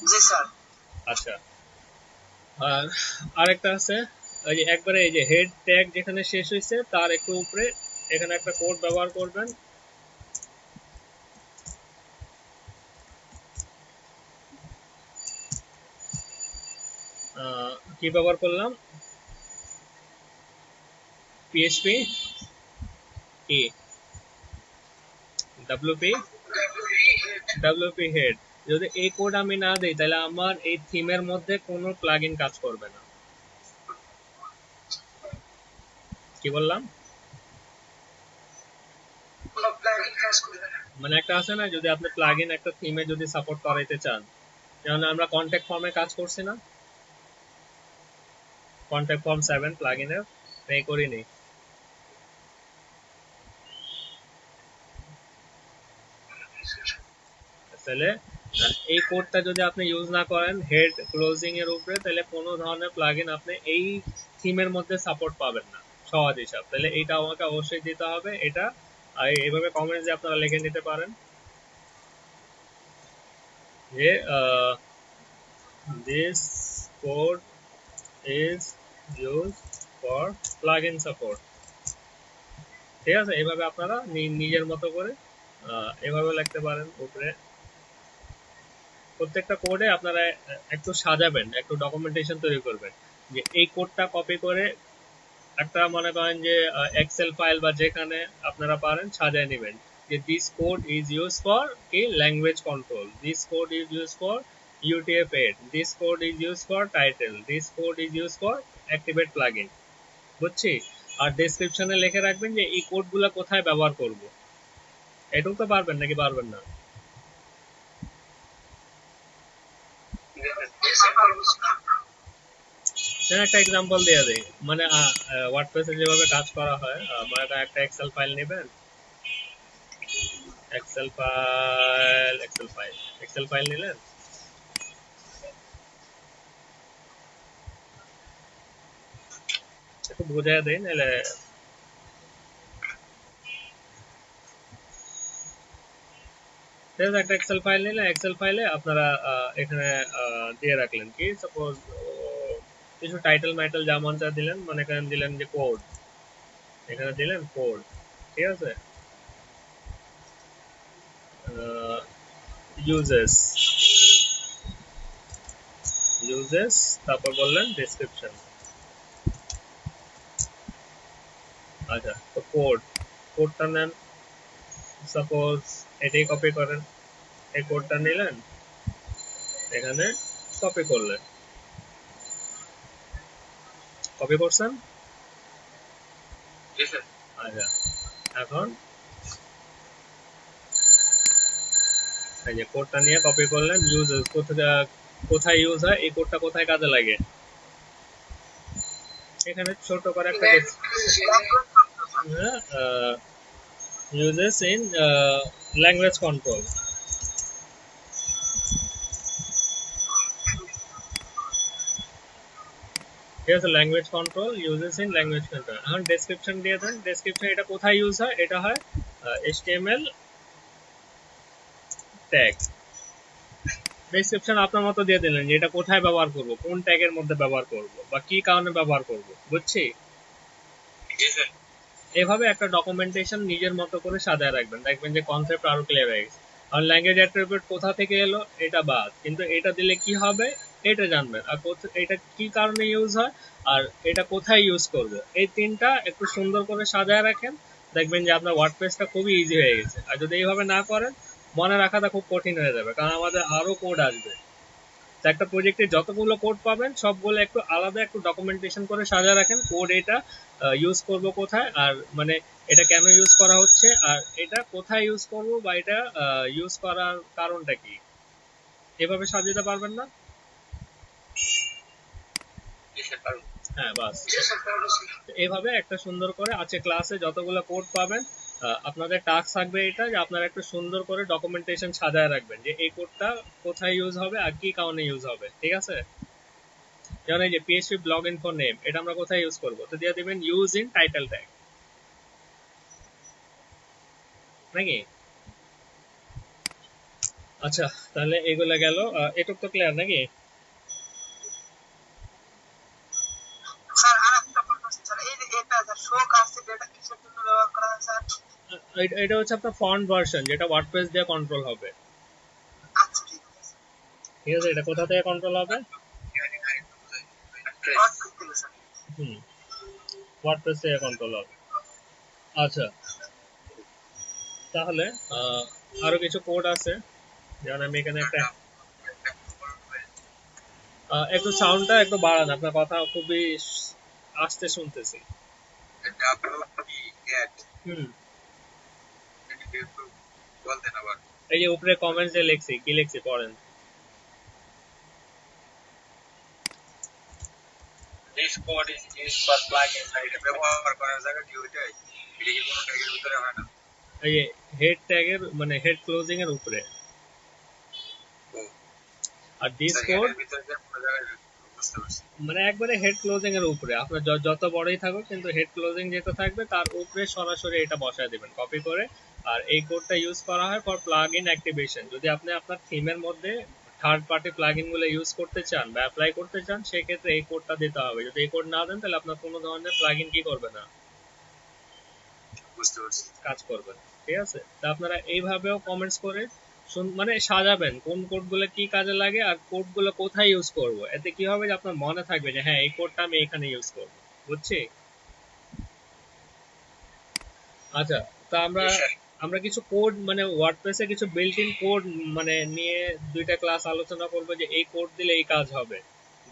জি স্যার। আচ্ছা। আর আরেকটা আছে, ওই যে একবারে এই যে হেড ট্যাগ যেখানে শেষ হয়েছে তার একটু উপরে এখানে একটা কোড ব্যবহার করবেন। কি ব্যবহার করলাম? পিএইচপি কি ডাব্লিউপি, ডাব্লিউপি হেড। যদি এই কোড আমি না দিই তাহলে আমার এই থিমের মধ্যে কোনো প্লাগইন কাজ করবে না। কি বললাম? কোনো প্ল্যাগইন কাজ করবে না। মানে একটা আছে না, যদি আপনি প্লাগইন একটা থিমে যদি সাপোর্ট করাইতে চান, যেমন আমরা কন্ট্যাক্ট ফর্মে কাজ করছি না, কন্ট্যাক্ট ফর্ম 7 প্লাগইনের পে করিনি, তাহলে এই কোডটা যদি আপনি ইউজ না করেন হেড ক্লোজিং এর উপরে, তাহলে কোনো ধরনের প্লাগইন আপনি এই থিমের মধ্যে সাপোর্ট পাবেন না সহজ হিসাব। তাহলে এইটা আমাকে অবশ্যই দিতে হবে। এটা এইভাবে কমেন্টস দিয়ে আপনারা লিখে নিতে পারেন যে this code is use for plugin support. ঠিক আছে? এইভাবে আপনারা নিজের মতো করে এভাবে লিখতে পারেন উপরে। প্রত্যেকটা কোডে আপনারা একটু সাজাবেন, একটু ডকুমেন্টেশন তৈরি করবেন, যে এই কোডটা কপি করে একটা মনে করেন যে এক্সেল ফাইল বা যেখানে আপনারা পারেন সাজায় নেবেন, যে this code is use for কি language control, this code is use for UTF-8, this code is use for title, this code is use for activate plugin. বুঝছি। আর ডেসক্রিপশনে লিখে রাখবেন যে এই কোডগুলো কোথায় ব্যবহার করব। এটুকু তো পারবেন নাকি পারবেন না? একটা এক্সাম্পল দিয়ে দেই, মানে ওয়ার্ডপ্রেসে যেভাবে কাজ করা হয়, মানে একটা এক্সেল ফাইল নেবেন, এক্সেল ফাইল নিলেন। একটু বুঝাই দেই নাহলে। ঠিক আছে, একটা এক্সেল ফাইল নিলেন, এক্সেল ফাইলে আপনারা এখানে দিয়ে রাখলেন কি, সাপোজ কিছু টাইটেল মাইটেল যা মন চা দিলেন, মানে এখানে দিলেন যে কোড, এখানে দিলেন কোড। ঠিক আছে? ইউজেস, ইউজেস, তারপর বললেন ডেসক্রিপশন। আচ্ছা, তো কোড, কোডটা নেন, সাপোজ এটাই কপি করেন, এই কোডটা নিলেন, এখানে কপি করলেন, কপি করছেন। আচ্ছা, এখন এই যে কোডটা নিয়ে কপি করলেন, ইউজ কোথায় ইউজ হয়, এই কোডটা কোথায় কাজে লাগে, এখানে ছোট করে একটা uses in language control. Here's a language control uses in language control. এখন ডেসক্রিপশন দিয়ে দেন, ডেসক্রিপশন এটা কোথায় ইউজ হয়, এটা হয় HTML ট্যাগ। ডেসক্রিপশন আপনার মতো দিয়ে দিলেন যে এটা কোথায় ব্যবহার করব, কোন ট্যাগের মধ্যে ব্যবহার করব বা কি কারণে ব্যবহার করব, বুঝছি? এভাবে একটা ডকুমেন্টেশন নিজের মতো করে সাজায় রাখবেন, দেখবেন যে কনসেপ্ট আরো ক্লিয়ার হয়ে গেছে। আর ল্যাঙ্গুয়েজ অ্যাট্রিবিউট কোথা থেকে এলো এটা বাদ, কিন্তু এটা দিলে কি হবে এটা জানবেন, আর এটা কি কারণে ইউজ হয় আর এটা কোথায় ইউজ করব, এই তিনটা একটু সুন্দর করে সাজায় রাখেন, দেখবেন যে আপনার ওয়ার্ডপ্রেসটা খুবই ইজি হয়ে গেছে। আর যদি এইভাবে না করেন মনে রাখাটা খুব কঠিন হয়ে যাবে, কারণ আমাদের আরো কোড আসবে। একটা প্রজেক্টে যতগুলো কোড পাবেন সবগুলো একটু আলাদা একটু ডকুমেন্টেশন করে সাজা রাখেন, কোড এটা ইউজ করব কোথায়, আর মানে এটা কেন ইউজ করা হচ্ছে, আর এটা কোথায় ইউজ করব বা এটা ইউজ করার কারণটা কি, এভাবে সাজাতে পারবেন না? হ্যাঁ বাস, এইভাবে একটা সুন্দর করে আছে ক্লাসে যতগুলো কোড পাবেন আপনাদের টাস্ক থাকবে এটা যে আপনারা একটু সুন্দর করে ডকুমেন্টেশন সাজায় রাখবেন যে এই কোডটা কোথায় ইউজ হবে আর কি কারণে ইউজ হবে, ঠিক আছে? যেমন এই যে PHP ব্লগ ইনফো নেম, এটা আমরা কোথায় ইউজ করব, তো দিয়ে দিবেন ইউজ ইন টাইটেল ট্যাগ, নাকি? আচ্ছা তাহলে এগুলা গেল, এটুক তো ক্লিয়ার নাকি? স্যার আরেকটা প্রশ্ন স্যার, এই যে এটা স্যার শো কাস্ট ডেটা কিসের জন্য ব্যবহার করা হয় স্যার? এটা হচ্ছে আপনার ফন্ট ভার্সন, যেটা ওয়ার্ডপ্রেস দিয়ে কন্ট্রোল হবে। আচ্ছা ঠিক আছে, ঠিক আছে, এটা কোথা থেকে কন্ট্রোল হবে? হুম, ওয়ার্ডপ্রেস থেকে কন্ট্রোল হবে। আচ্ছা তাহলে আরো কিছু কোড আছে, যেমন আমি এখানে একটা একটু সাউন্ডটা একটু বাড়ান, আপনার কথা খুবই আস্তে শুনতেছি। হুম, এই যে উপরে কমেন্টস এ লিখছি, কি লিখছি পড়েন। This code is used for plugins, এটা ব্যবহার করার জায়গা কি ওইটাই, এটা কি কোনো ট্যাগের ভিতরে হয় না? এই যে হেড ট্যাগের মানে হেড ক্লোজিং এর উপরে, আর দিস কোড মানে একবারে হেড ক্লোজিং এর উপরে, আপনার যত বড়ই থাকুক কিন্তু হেড ক্লোজিং যেটা থাকবে তার উপরে সরাসরি এটা বসায় দিবেন কপি করে। আর এই কোডটা ইউজ করা হয় ফর প্লাগ ইন অ্যাক্টিভেশন, যদি আপনি আপনার থিমের মধ্যে থার্ড পার্টি প্লাগইন গুলো ইউজ করতে চান বা অ্যাপ্লাই করতে চান সেক্ষেত্রে এই কোডটা দিতে হবে, যদি এই কোড না দেন তাহলে আপনার কোনো ধরনের প্লাগইন কি করবে না, বুঝতে পারছি কাজ করবে না। ঠিক আছে, তা আপনারা এইভাবেও কমেন্টস করে মানে সাজাবেন কোন কোডগুলো কি কাজে লাগে আর কোডগুলো কোথায় ইউজ করব, এতে কি হবে যে আপনার মনে থাকবে যে হ্যাঁ এই কোডটা আমি এখানে ইউজ করব, বুঝছি? আচ্ছা, তা আমরা আমরা কিছু কোড মানে ওয়ার্ডপ্রেসে কিছু বিল্ট ইন কোড মানে নিয়ে দুইটা ক্লাস আলোচনা করব যে এই কোড দিলে এই কাজ হবে।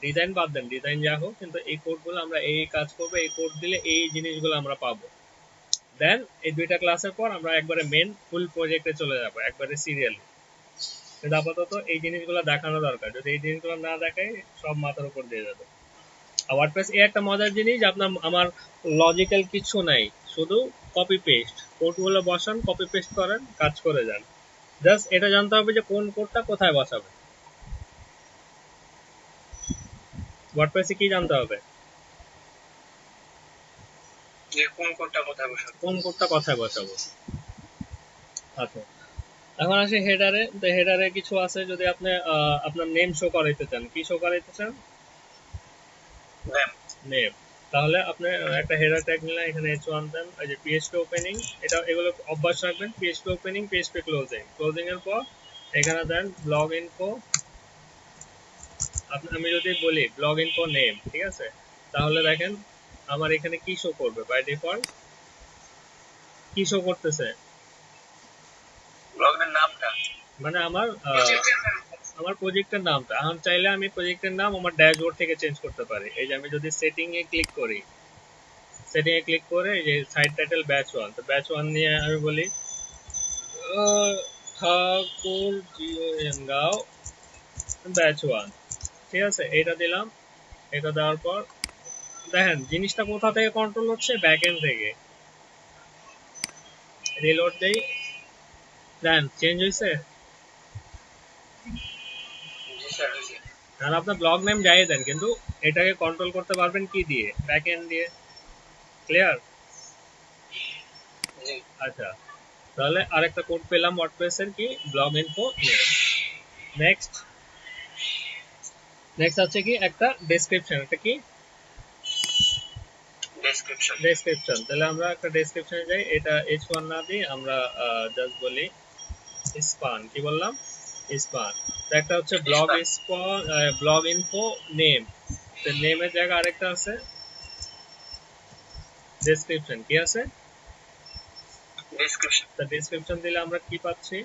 ডিজাইন বাদ দেন, ডিজাইন যা হোক, কিন্তু এই কোডগুলো আমরা এই কাজ করব, এই কোড দিলে এই জিনিসগুলো আমরা পাবো। দেন এই দুইটা ক্লাসের পর আমরা একবারে মেন ফুল প্রজেক্টে চলে যাব একবারে সিরিয়ালি, কিন্তু আপাতত এই জিনিসগুলো দেখানো দরকার, যদি এই জিনিসগুলো না দেখাই সব মাথার উপর দিয়ে যাবে। আর ওয়ার্ডপ্রেস এই একটা মজার জিনিস, আপনার আমার লজিক্যাল কিছু নাই, শুধু কপি পেস্ট, কোডগুলো বসান কপি পেস্ট করেন কাজ করে যান, জাস্ট এটা জানতে হবে যে কোন কোডটা কোথায় বসাবে। ওয়ার্ডপ্রেসে কি জানতে হবে, যে কোন কোডটা কোথায় বসাবো, কোন কোডটা কোথায় বসাবো। আচ্ছা এখন আসি হেডারে, তো হেডারে কিছু আছে, যদি আপনি আপনার নেম শো করাইতে চান, কি শো করাইতে চান, নেম, তাহলে আপনি একটা হেডার ট্যাগ নিলেন, এখানে h1 দেন, এই যে PHP ওপেনিং, এটা এগুলো অভ্যাস রাখবেন, PHP opening PHP closing, closing এর পর এখানে দেন ব্লগ ইনফো, আমি যদি বলি ব্লগ ইনফো নেম, ঠিক আছে, তাহলে দেখেন আমার এখানে কি শো করবে, বাই ডিফল্ট কি শো করতেছে, ব্লগের নামটা মানে আমার আমার প্রজেক্টের নামটা। এখন চাইলে আমি প্রজেক্টের নাম আমার ড্যাশবোর্ড থেকে চেঞ্জ করতে পারি, এই যে আমি যদি সেটিং এ ক্লিক করি, সেটিং এ ক্লিক করে এই যে সাইট টাইটেল ব্যাচ 1, তো ব্যাচ 1 নিয়ে আমি বলি ঠাকুর জিওএনগাঁও ব্যাচ 1, ঠিক আছে, এটা দিলাম। এটা দেওয়ার পর দেখেন জিনিসটা কোথা থেকে কন্ট্রোল হচ্ছে, ব্যাকএন্ড থেকে। রিলোড দেই, দেন চেঞ্জ হয়েছে। জি স্যার হয়েছে। আর আপনার ব্লগ নেম যাই দেন, কিন্তু এটাকে কন্ট্রোল করতে পারবেন কি দিয়ে, ব্যাকএন্ড দিয়ে। ক্লিয়ার? জি আচ্ছা, তাহলে আরেকটা কোড পেলাম ওয়ার্ডপ্রেসের, কি blog info name. Next next আছে কি একটা ডেসক্রিপশন। এটা কি ডেসক্রিপশন। ডেসক্রিপশন। তাহলে আমরা একটা ডেসক্রিপশনে যাই, এটা h1 না দিই, আমরা জাস্ট বলি স্পান। কি বললাম? স্পান। তো একটা হচ্ছে blog span, blog info name. তো নেমের জায়গা আরেকটা আছে ডেসক্রিপশন। কি আছে? ডেসক্রিপশন। তো ডেসক্রিপশন দিলে আমরা কি পাচ্ছি,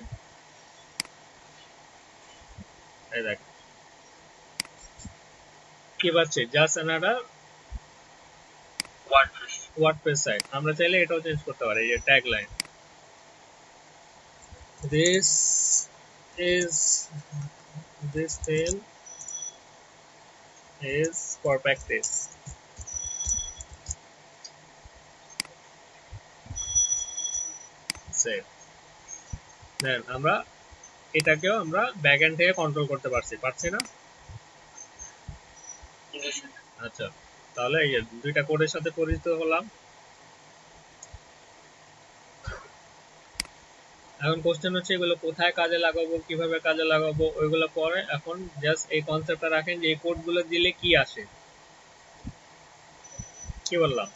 এই দেখ কি পাচ্ছি, just another WordPress. WordPress site. আমরা চাইলে এটাও চেঞ্জ করতে পারি, এই যে tag line, this is this theme is for practice. Save. Then আমরা এটাকেও আমরা ব্যাকএন্ড থেকে কন্ট্রোল করতে পারছি না? জি স্যার। আচ্ছা, তাহলে এই যে দুইটা কোডের সাথে পরিচিত হলাম। এখন কোশ্চেন হচ্ছে এগুলো কোথায় কাজে লাগাবো, কিভাবে কাজে লাগাবো, ওইগুলো পরে। এখন জাস্ট এই কনসেপ্টটা রাখেন যে এই কোডগুলো দিলে কি আসে। কি বললাম?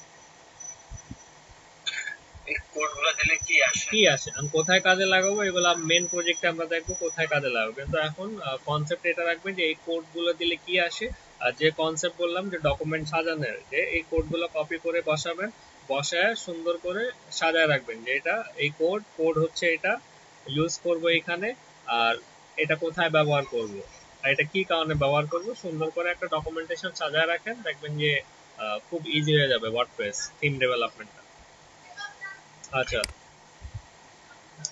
এই কোডগুলো দিলে কি আসে? কি আসে, আমি কোথায় কাজে লাগাবো, এগুলো মেন প্রজেক্টে আমরা দেখবো কোথায় কাজে লাগাবো। কিন্তু এখন কনসেপ্ট এটা রাখবেন যে এই কোডগুলো দিলে কি আসে। আর যে কনসেপ্ট বললাম যে ডকুমেন্ট সাজানোর, যে এই কোডগুলো কপি করে বসাবেন, বসায় সুন্দর করে সাজায় রাখবেন যে এটা এই কোড হচ্ছে এটা ইউজ করব এখানে, আর এটা কোথায় ব্যবহার করব, আর এটা কি কারণে ব্যবহার করব, সুন্দর করে একটা ডকুমেন্টেশন সাজায় রাখেন, দেখবেন যে খুব ইজি হয়ে যাবে ওয়ার্ডপ্রেস থিম ডেভেলপমেন্টটা। আচ্ছা,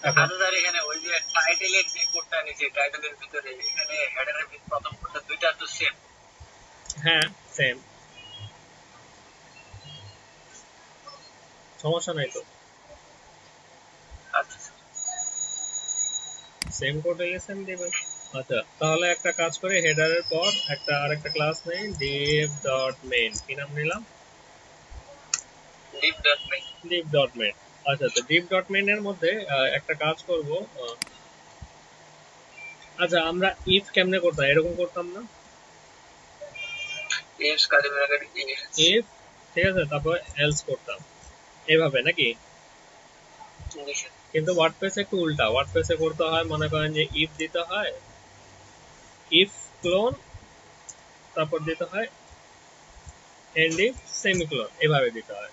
এখন আচ্ছা স্যার, এখানে ওই যে টাইটেলের যে কোডটা নিচে, টাইটেলের ভিতরে এখানে হেডারের প্রথম কোডটা দুইটা তো সেম। হ্যাঁ সেম, সমস্যা নাই তো, আচ্ছা স্যার। সেম কোড হলে সেম দেবেন। আচ্ছা, তাহলে একটা কাজ করে হেডারের পর একটা আরেকটা ক্লাস নেই, div ডট মেইন। কি নাম নিলাম? Div dot main. div dot main. আচ্ছা, তো div ডট মেইন এর মধ্যে একটা কাজ করব। আচ্ছা, আমরা ইফ কেমনে করতাম, এরকম করতাম না? ইফস কাজে লাগালে ইফ, ঠিক আছে, তারপর এলস করতাম, এভাবে নাকি? ইফ। কিন্তু ওয়ার্ডপ্রেসে একটু উল্টা, ওয়ার্ডপ্রেসে করতে হয় মনে করেন যে ইফ দিতে হয়, ইফ ক্লোন, তারপর দিতে হয় এন্ড ইফ সেমিক্লোন, এভাবে দিতে হয়।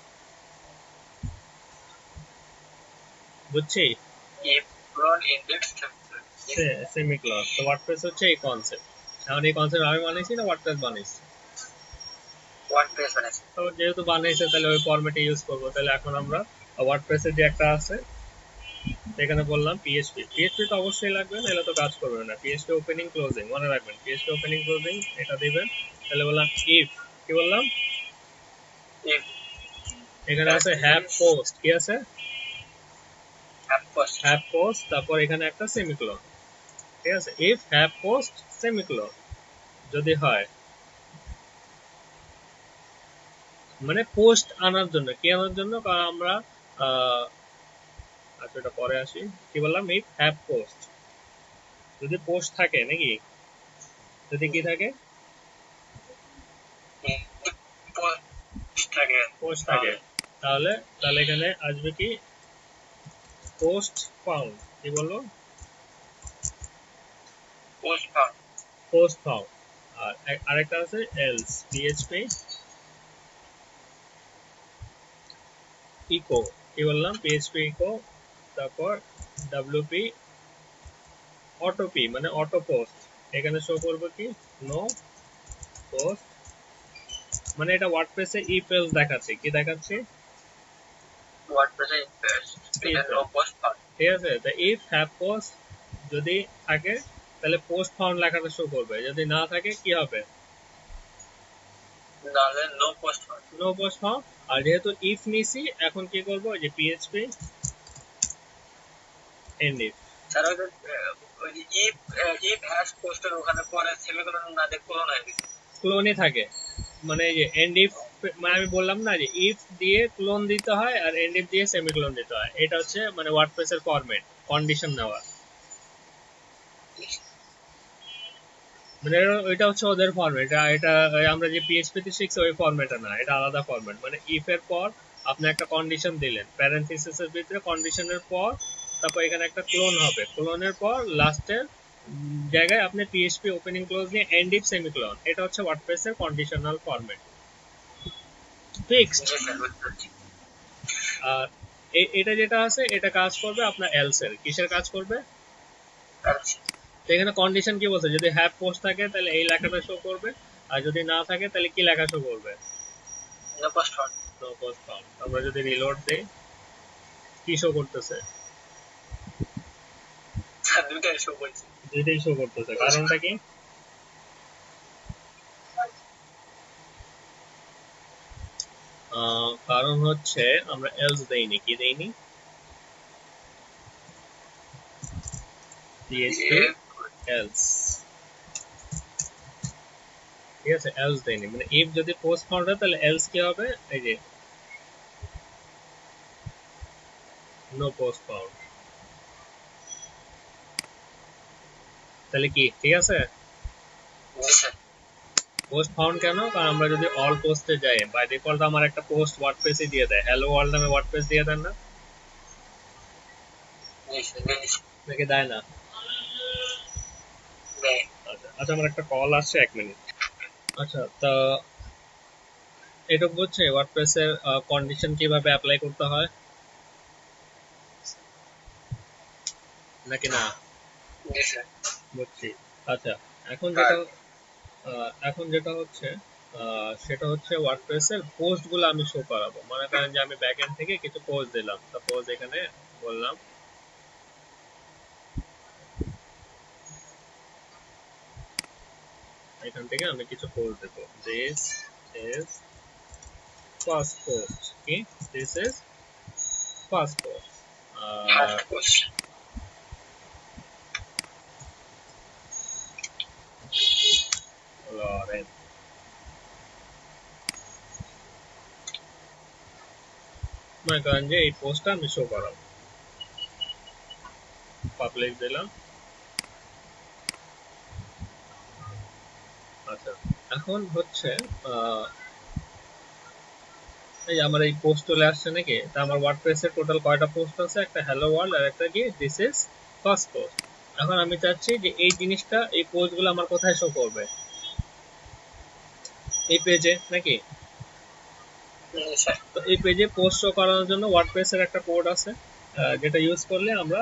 বুঝছি? If clone index semicolon. তো ওয়ার্ডপ্রেস হচ্ছে এই কনসেপ্ট। এখন এই কনসেপ্ট আমি বানাইছি না ওয়ার্ডপ্রেস বানাইছি? ওয়ার্ডপ্রেস বানাইছে। তো যেহেতু বানাইছে তাহলে ওই ফরম্যাটে ইউজ করবো। তাহলে এখন আমরা ওয়ার্ডপ্রেসের যে একটা আছে এখানে বললাম পিএইচপি। পিএইচপি তো অবশ্যই লাগবে, নাহলে তো কাজ করবে না। পিএইচপি ওপেনিং ক্লোজিং মনে রাখবেন, পিএইচপি ওপেনিং ক্লোজিং এটা দিবেন। তাহলে বললাম ইফ, কি বললাম, ইফ এখানে আছে হ্যাভ পোস্ট। কি আছে? পোস্ট। হ্যাভ পোস্ট, তারপর এখানে একটা সেমিক্লোন। ঠিক আছে, ইফ হ্যাভ পোস্ট সেমিক্লোন যদি হয়, মানে পোস্ট আনার জন্য। কি আনার জন্য? কারণ আমরা আচ্ছা এটা পরে আসি। কি বললাম? ইফ হ্যাভ পোস্ট, যদি পোস্ট থাকে নাকি, যদি কি থাকে, পোস্ট থাকে। পোস্ট থাকে, তাহলে তাহলে এখানে আসবে কি পোস্ট ফাউন্ড। কি বলবো? Post found. Post found. আর আরেকটা আছে এলস, পিএইচপি ইকো। কি বললাম? পিএইচপি ইকো, তারপর ডব্লিউপি অটোপি, মানে অটো পোস্ট। এখানে শো করবে কি নো পোস্ট, মানে এটা ওয়ার্ডপ্রেসে ইফ এলস দেখাচ্ছে। কি দেখাচ্ছে? ওয়ার্ডপ্রেসে এটা নো পোস্ট ফাউন্ড। ঠিক আছে, তো ইফ হ্যাভ পোস্ট যদি থাকে তাহলে পোস্ট ফাউন্ড লেখাটা শো করবে, যদি না থাকে কি হবে? তাহলে no post found. No post found. আর যেহেতু ইফ নিছি এখন কি করবো, যে পিএইচপি এন্ড ইফ। স্যার ওই যে ইফ হ্যাশ পোস্টের ওখানে পরে সেমিকোলন না দিয়ে কোলন হয়ে গেছে। ক্লোনই থাকে, মানে এই যে এন্ড ইফ, মানে আমি বললাম না যে ইফ দিয়ে ক্লোন দিতে হয় আর এন্ড ইফ দিয়ে সেমিক্লোন দিতে হয়, এটা হচ্ছে মানে ওয়ার্ডপ্রেসের ফরম্যাট, কন্ডিশন নেওয়া। মানে ওইটা হচ্ছে ওদের ফরম্যাট, এটা এটা আমরা যে পিএইচপি তে শিখছি ওই ফরম্যাটটা না, এটা আলাদা ফরম্যাট। মানে ইফ এর পর আপনি একটা কন্ডিশন দিলেন, প্যারেন্থেসিস এর ভিতরে কন্ডিশনের পর তারপর এখানে একটা ক্লোন হবে, ক্লোনের পর লাস্টের জায়গায় আপনি পিএইচপি ওপেনিং ক্লোজ নিয়ে এন্ড ইফ সেমিক্লোন, এটা হচ্ছে ওয়ার্ডপ্রেসের কন্ডিশনাল ফরম্যাট। ফিক্সড। আর এটা যেটা আছে এটা কাজ করবে আপনার এলস এর, কিসের কাজ করবে? তো এখানে কন্ডিশন কি বলছে, যদি হ্যাভ পোস্ট থাকে তাহলে এই লেখাটা শো করবে, আর যদি না থাকে তাহলে কি লেখা শো করবে? No post found. No post found. আমরা যদি রিলোড দেই কি শো করতেছে? দুইটাই শো করছে। দুইটাই শো করতেছে, কারণটা কি? কারণ হচ্ছে আমরা এলস দেইনি, কি দেইনি? পিএইচপি এলস, ঠিক আছে, এলস দেইনি। মানে ইফ যদি পোস্ট ফাউন্ড হয় তাহলে এলস কি হবে? এই যে নো পোস্ট ফাউন্ড। তাহলে কি ঠিক আছে? পোস্ট ফাউন্ড কেন? কারণ আমরা যদি অল পোস্টে যাই, বাই ডিফল্ট আমার একটা পোস্ট ওয়ার্ডপ্রেসে দিয়ে দেয়, হ্যালো ওয়ার্ল্ড নামে ওয়ার্ডপ্রেস দিয়ে দেন না? নাকি দেয় না? আচ্ছা আচ্ছা, আমার একটা কল আসছে, 1 মিনিট। আচ্ছা, তো এটুকু বুঝছে ওয়ার্ডপ্রেসের কন্ডিশন কিভাবে অ্যাপ্লাই করতে হয় নাকি না? বুঝছি। আচ্ছা, এখন যেটা হচ্ছে সেটা হচ্ছে ওয়ার্ডপ্রেসের পোস্ট গুলো আমি শো করাবো। মনে করেন যে আমি ব্যাকএন্ড থেকে কিছু পোস্ট দিলাম, সাপোজ এখানে বললাম এখান থেকে আমি কিছু পোস্ট দেবো, দিস ইজ ফার্স্ট পোস্ট, কি দিস ইজ ফার্স্ট পোস্ট। মনে করেন যে এই পোস্টটা আমি শো করাবো, পাবলিক দিলাম। আচ্ছা, এখন হচ্ছে এই আমার এই পোস্ট চলে আসছে নাকি? তা আমার ওয়ার্ডপ্রেসের টোটাল কয়টা পোস্ট আছে? একটা হ্যালো ওয়ার্ল্ড আর একটা কি দিস ইজ ফার্স্ট পোস্ট। এখন আমি চাচ্ছি যে এই জিনিসটা, এই পোস্টগুলো আমার কোথায় শো করবে? এই পেজে নাকি? তো এই পেজে পোস্ট শো করানোর জন্য ওয়ার্ডপ্রেসের একটা কোড আছে, যেটা ইউজ করলে আমরা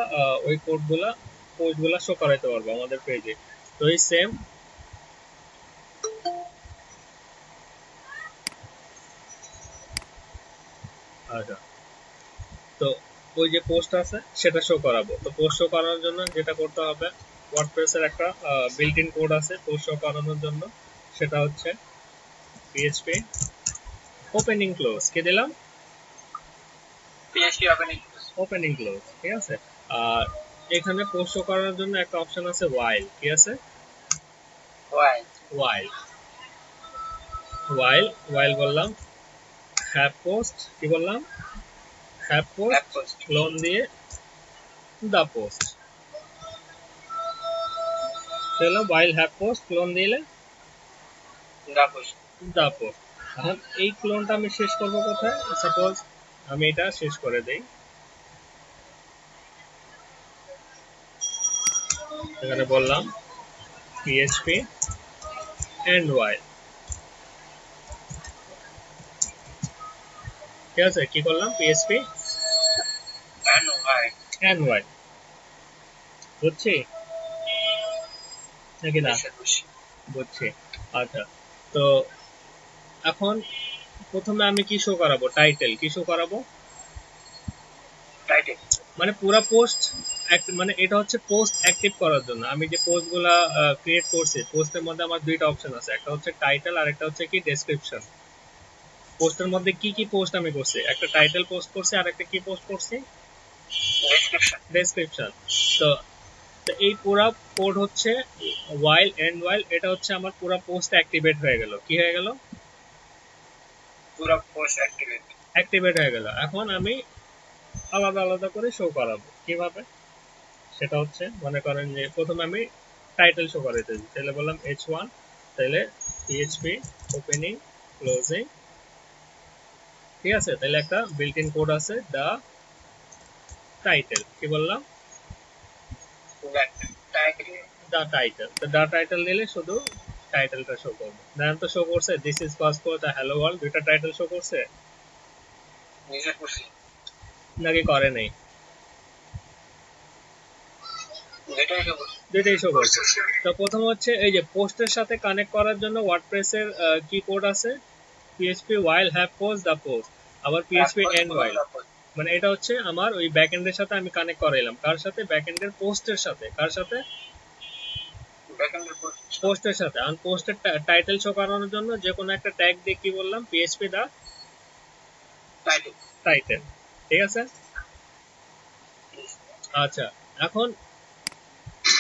ওই কোডগুলা পোস্টগুলা শো করাইতে পারবো আমাদের পেজে। তো এই সেম আচ্ছা, তো ওই যে পোস্ট আছে সেটা শো করাবো। তো পোস্ট শো করানোর জন্য যেটা করতে হবে, ওয়ার্ডপ্রেসের একটা বিল্ট ইন কোড আছে পোস্ট শো করানোর জন্য, সেটা হচ্ছে পিএইচপি ওপেনিং ক্লোজ। কি দিলাম? পিএইচপি ওপেনিং ক্লোজ, ঠিক আছে। আর এখানে পোস্ট শো করানোর জন্য একটা অপশন আছে ওয়াইল, কি আছে? ওয়াইল ওয়াইল ওয়াইল বললাম, হ্যাভ পোস্ট, কি বললাম? হ্যাভ পোস্ট ক্লোন দিয়ে দা পোস্ট, চলো ওয়াইল হ্যাভ পোস্ট ক্লোন দিলে দা পোস্ট। এখন এই ক্লোনটা আমি শেষ করব কোথায়? সাপোজ আমি এটা শেষ করে দেই, এখানে বললাম পিএইচপি এন্ড ওয়াইল, ঠিক আছে। কি করলাম? পিএইচপি এন্ড ওয়াইল, বুঝছি নাকি না? বুঝছি। আচ্ছা, তো এখন প্রথমে আমি কি শো করাবো? টাইটেল। কি শো করাবো? টাইটেল মানে পুরো পোস্ট মানে এটা হচ্ছে পোস্ট অ্যাক্টিভ করার জন্য। আমি যে পোস্টগুলা ক্রিয়েট করছি, পোস্টের মধ্যে আমার দুইটা অপশন আছে, একটা হচ্ছে টাইটেল আর একটা হচ্ছে কি ডেসক্রিপশন। পোস্টের মধ্যে কি কি পোস্ট আমি করছি, একটা টাইটেল পোস্ট করছি আর একটা কি পোস্ট করছি, ডেসক্রিপশন। তো তো এই পুরা কোড হচ্ছে while and while, এটা হচ্ছে আমার পুরা পোস্ট অ্যাক্টিভেট হয়ে গেল। কি হয়ে গেল? পুরো পোস্ট অ্যাক্টিভেট হয়ে গেল। এখন আমি আলাদা আলাদা করে শো করাবো। কিভাবে? সেটা হচ্ছে মনে করেন যে প্রথমে আমি টাইটেল শো করাইতে দিই, তাহলে বললাম h1, তাহলে php ওপেনিং ক্লোজিং, ঠিক আছে? তাহলে একটা বিল্ট ইন কোড আছে, দা টাইটেল। কি বললাম? দা টাইটেল। তো দা টাইটেল দিলে শুধু টাইটেলটা শো করবে। দেখেন তো শো করছে, this is passport the hello world, দুইটা টাইটেল শো করছে নাকি করে নাই? দুইটাই শো করছে। তো প্রথম হচ্ছে এই যে পোস্টের সাথে কানেক্ট করার জন্য ওয়ার্ডপ্রেসের কি কোড আছে, php while have post the post, আবার php end while। মানে এটা হচ্ছে আমার ওই ব্যাকএন্ডের সাথে আমি কানেক্ট করাইলাম। কার সাথে? ব্যাকএন্ডের পোস্টের সাথে। কার সাথে? পোস্টের সাথে। আর পোস্টের টাইটেল শো করানোর জন্য যে কোনো একটা ট্যাগ দিয়ে কি বললাম, php দা টাইটেল, ঠিক আছে? আচ্ছা, এখন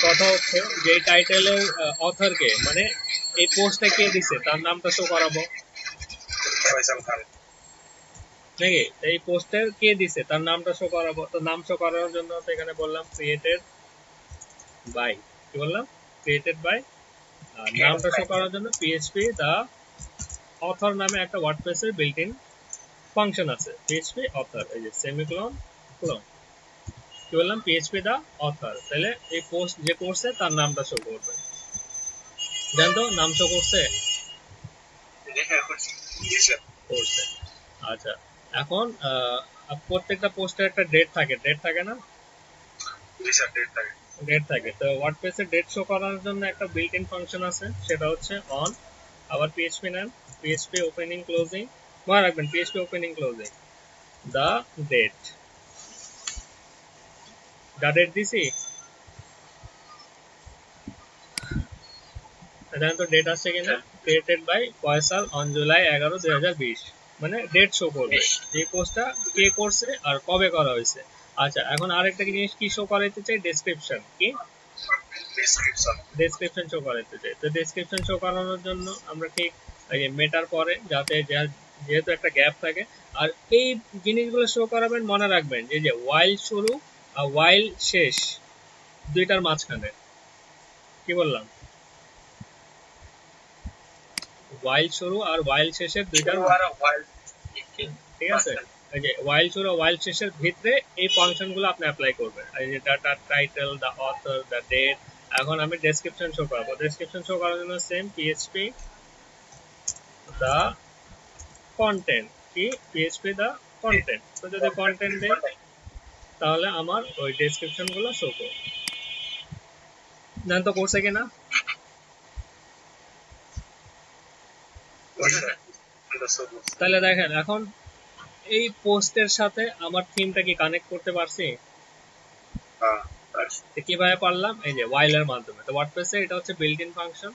কথা হচ্ছে যে টাইটেলের অথরকে, মানে এই পোস্টটা কে দিছে তার নামটা শো করাবো নাকি? এই পোস্টের কে দিছে তার নামটা শো করাবো। তো নাম শো করানোর জন্য তো এখানে বললাম ক্রিয়েটেড বাই। কি বললাম? Created by. নামটা শো করার জন্য php দা অথর নামে একটা ওয়ার্ডপ্রেসের বিল্ট ইন ফাংশন আছে, php অথর, এই যে সেমিকোলন ক্লোন। কি বললাম? php দা অথর। তাহলে এই পোস্ট যে করছে তার নামটা শো করবে। জান তো নাম শো করছে? করছে। আচ্ছা, এখন প্রত্যেকটা পোস্টের একটা ডেট থাকে, ডেট থাকে না? ডেট থাকে। তো ওয়ার্ডপ্রেসে ডেট শো করার জন্য একটা বিল্ট ইন ফাংশন আছে, সেটা হচ্ছে অন, আবার php নাম, php ওপেনিং ক্লোজিং, মনে রাখবেন php opening closing, the date. The date দিছি, এখানে তো ডেট আছে কিনা, created by Faisal on July 11, 2020, মানে ডেট শো করবে যে পোস্টটা কে করছে আর কবে করা হয়েছে। আচ্ছা, এখন আরেকটা জিনিস কি শো করাইতে চাই, ডেসক্রিপশন। কি ডেসক্রিপশন শো করাইতে চাই। তো ডেসক্রিপশন শো করানোর জন্য আমরা ঠিক এই যে মেটার পরে যাতে যেহেতু একটা গ্যাপ থাকে, আর এই জিনিসগুলো শো করাবেন মনে রাখবেন যে যে ওয়াইল শুরু আর ওয়াইল শেষ দুইটার মাঝখানে। কি বললাম? ওয়াইল শুরু আর ওয়াইল শেষের দুইটার, ঠিক আছে? এই যে ওয়াইল শুরু আর ওয়াইল শেষের ভিতরে এই ফাংশনগুলো আপনি অ্যাপ্লাই করবেন, এই যে data title, the author, the date. এখন আমি ডেসক্রিপশন শো করাবো। ডেসক্রিপশন শো করার জন্য সেম php দা কন্টেন্ট। কি? php the content. তো যদি কন্টেন্ট দেই তাহলে আমার ওই ডেসক্রিপশন গুলো শো করবে। জান তো করছে কিনা? তাহলে দেখেন এখন এই পোস্টের সাথে আমার থিমটা কি কানেক্ট করতে পারছি? কিভাবে পারলাম? এই যে while এর মাধ্যমে। তো ওয়ার্ডপ্রেসে এটা হচ্ছে বিল্ট ইন ফাংশন।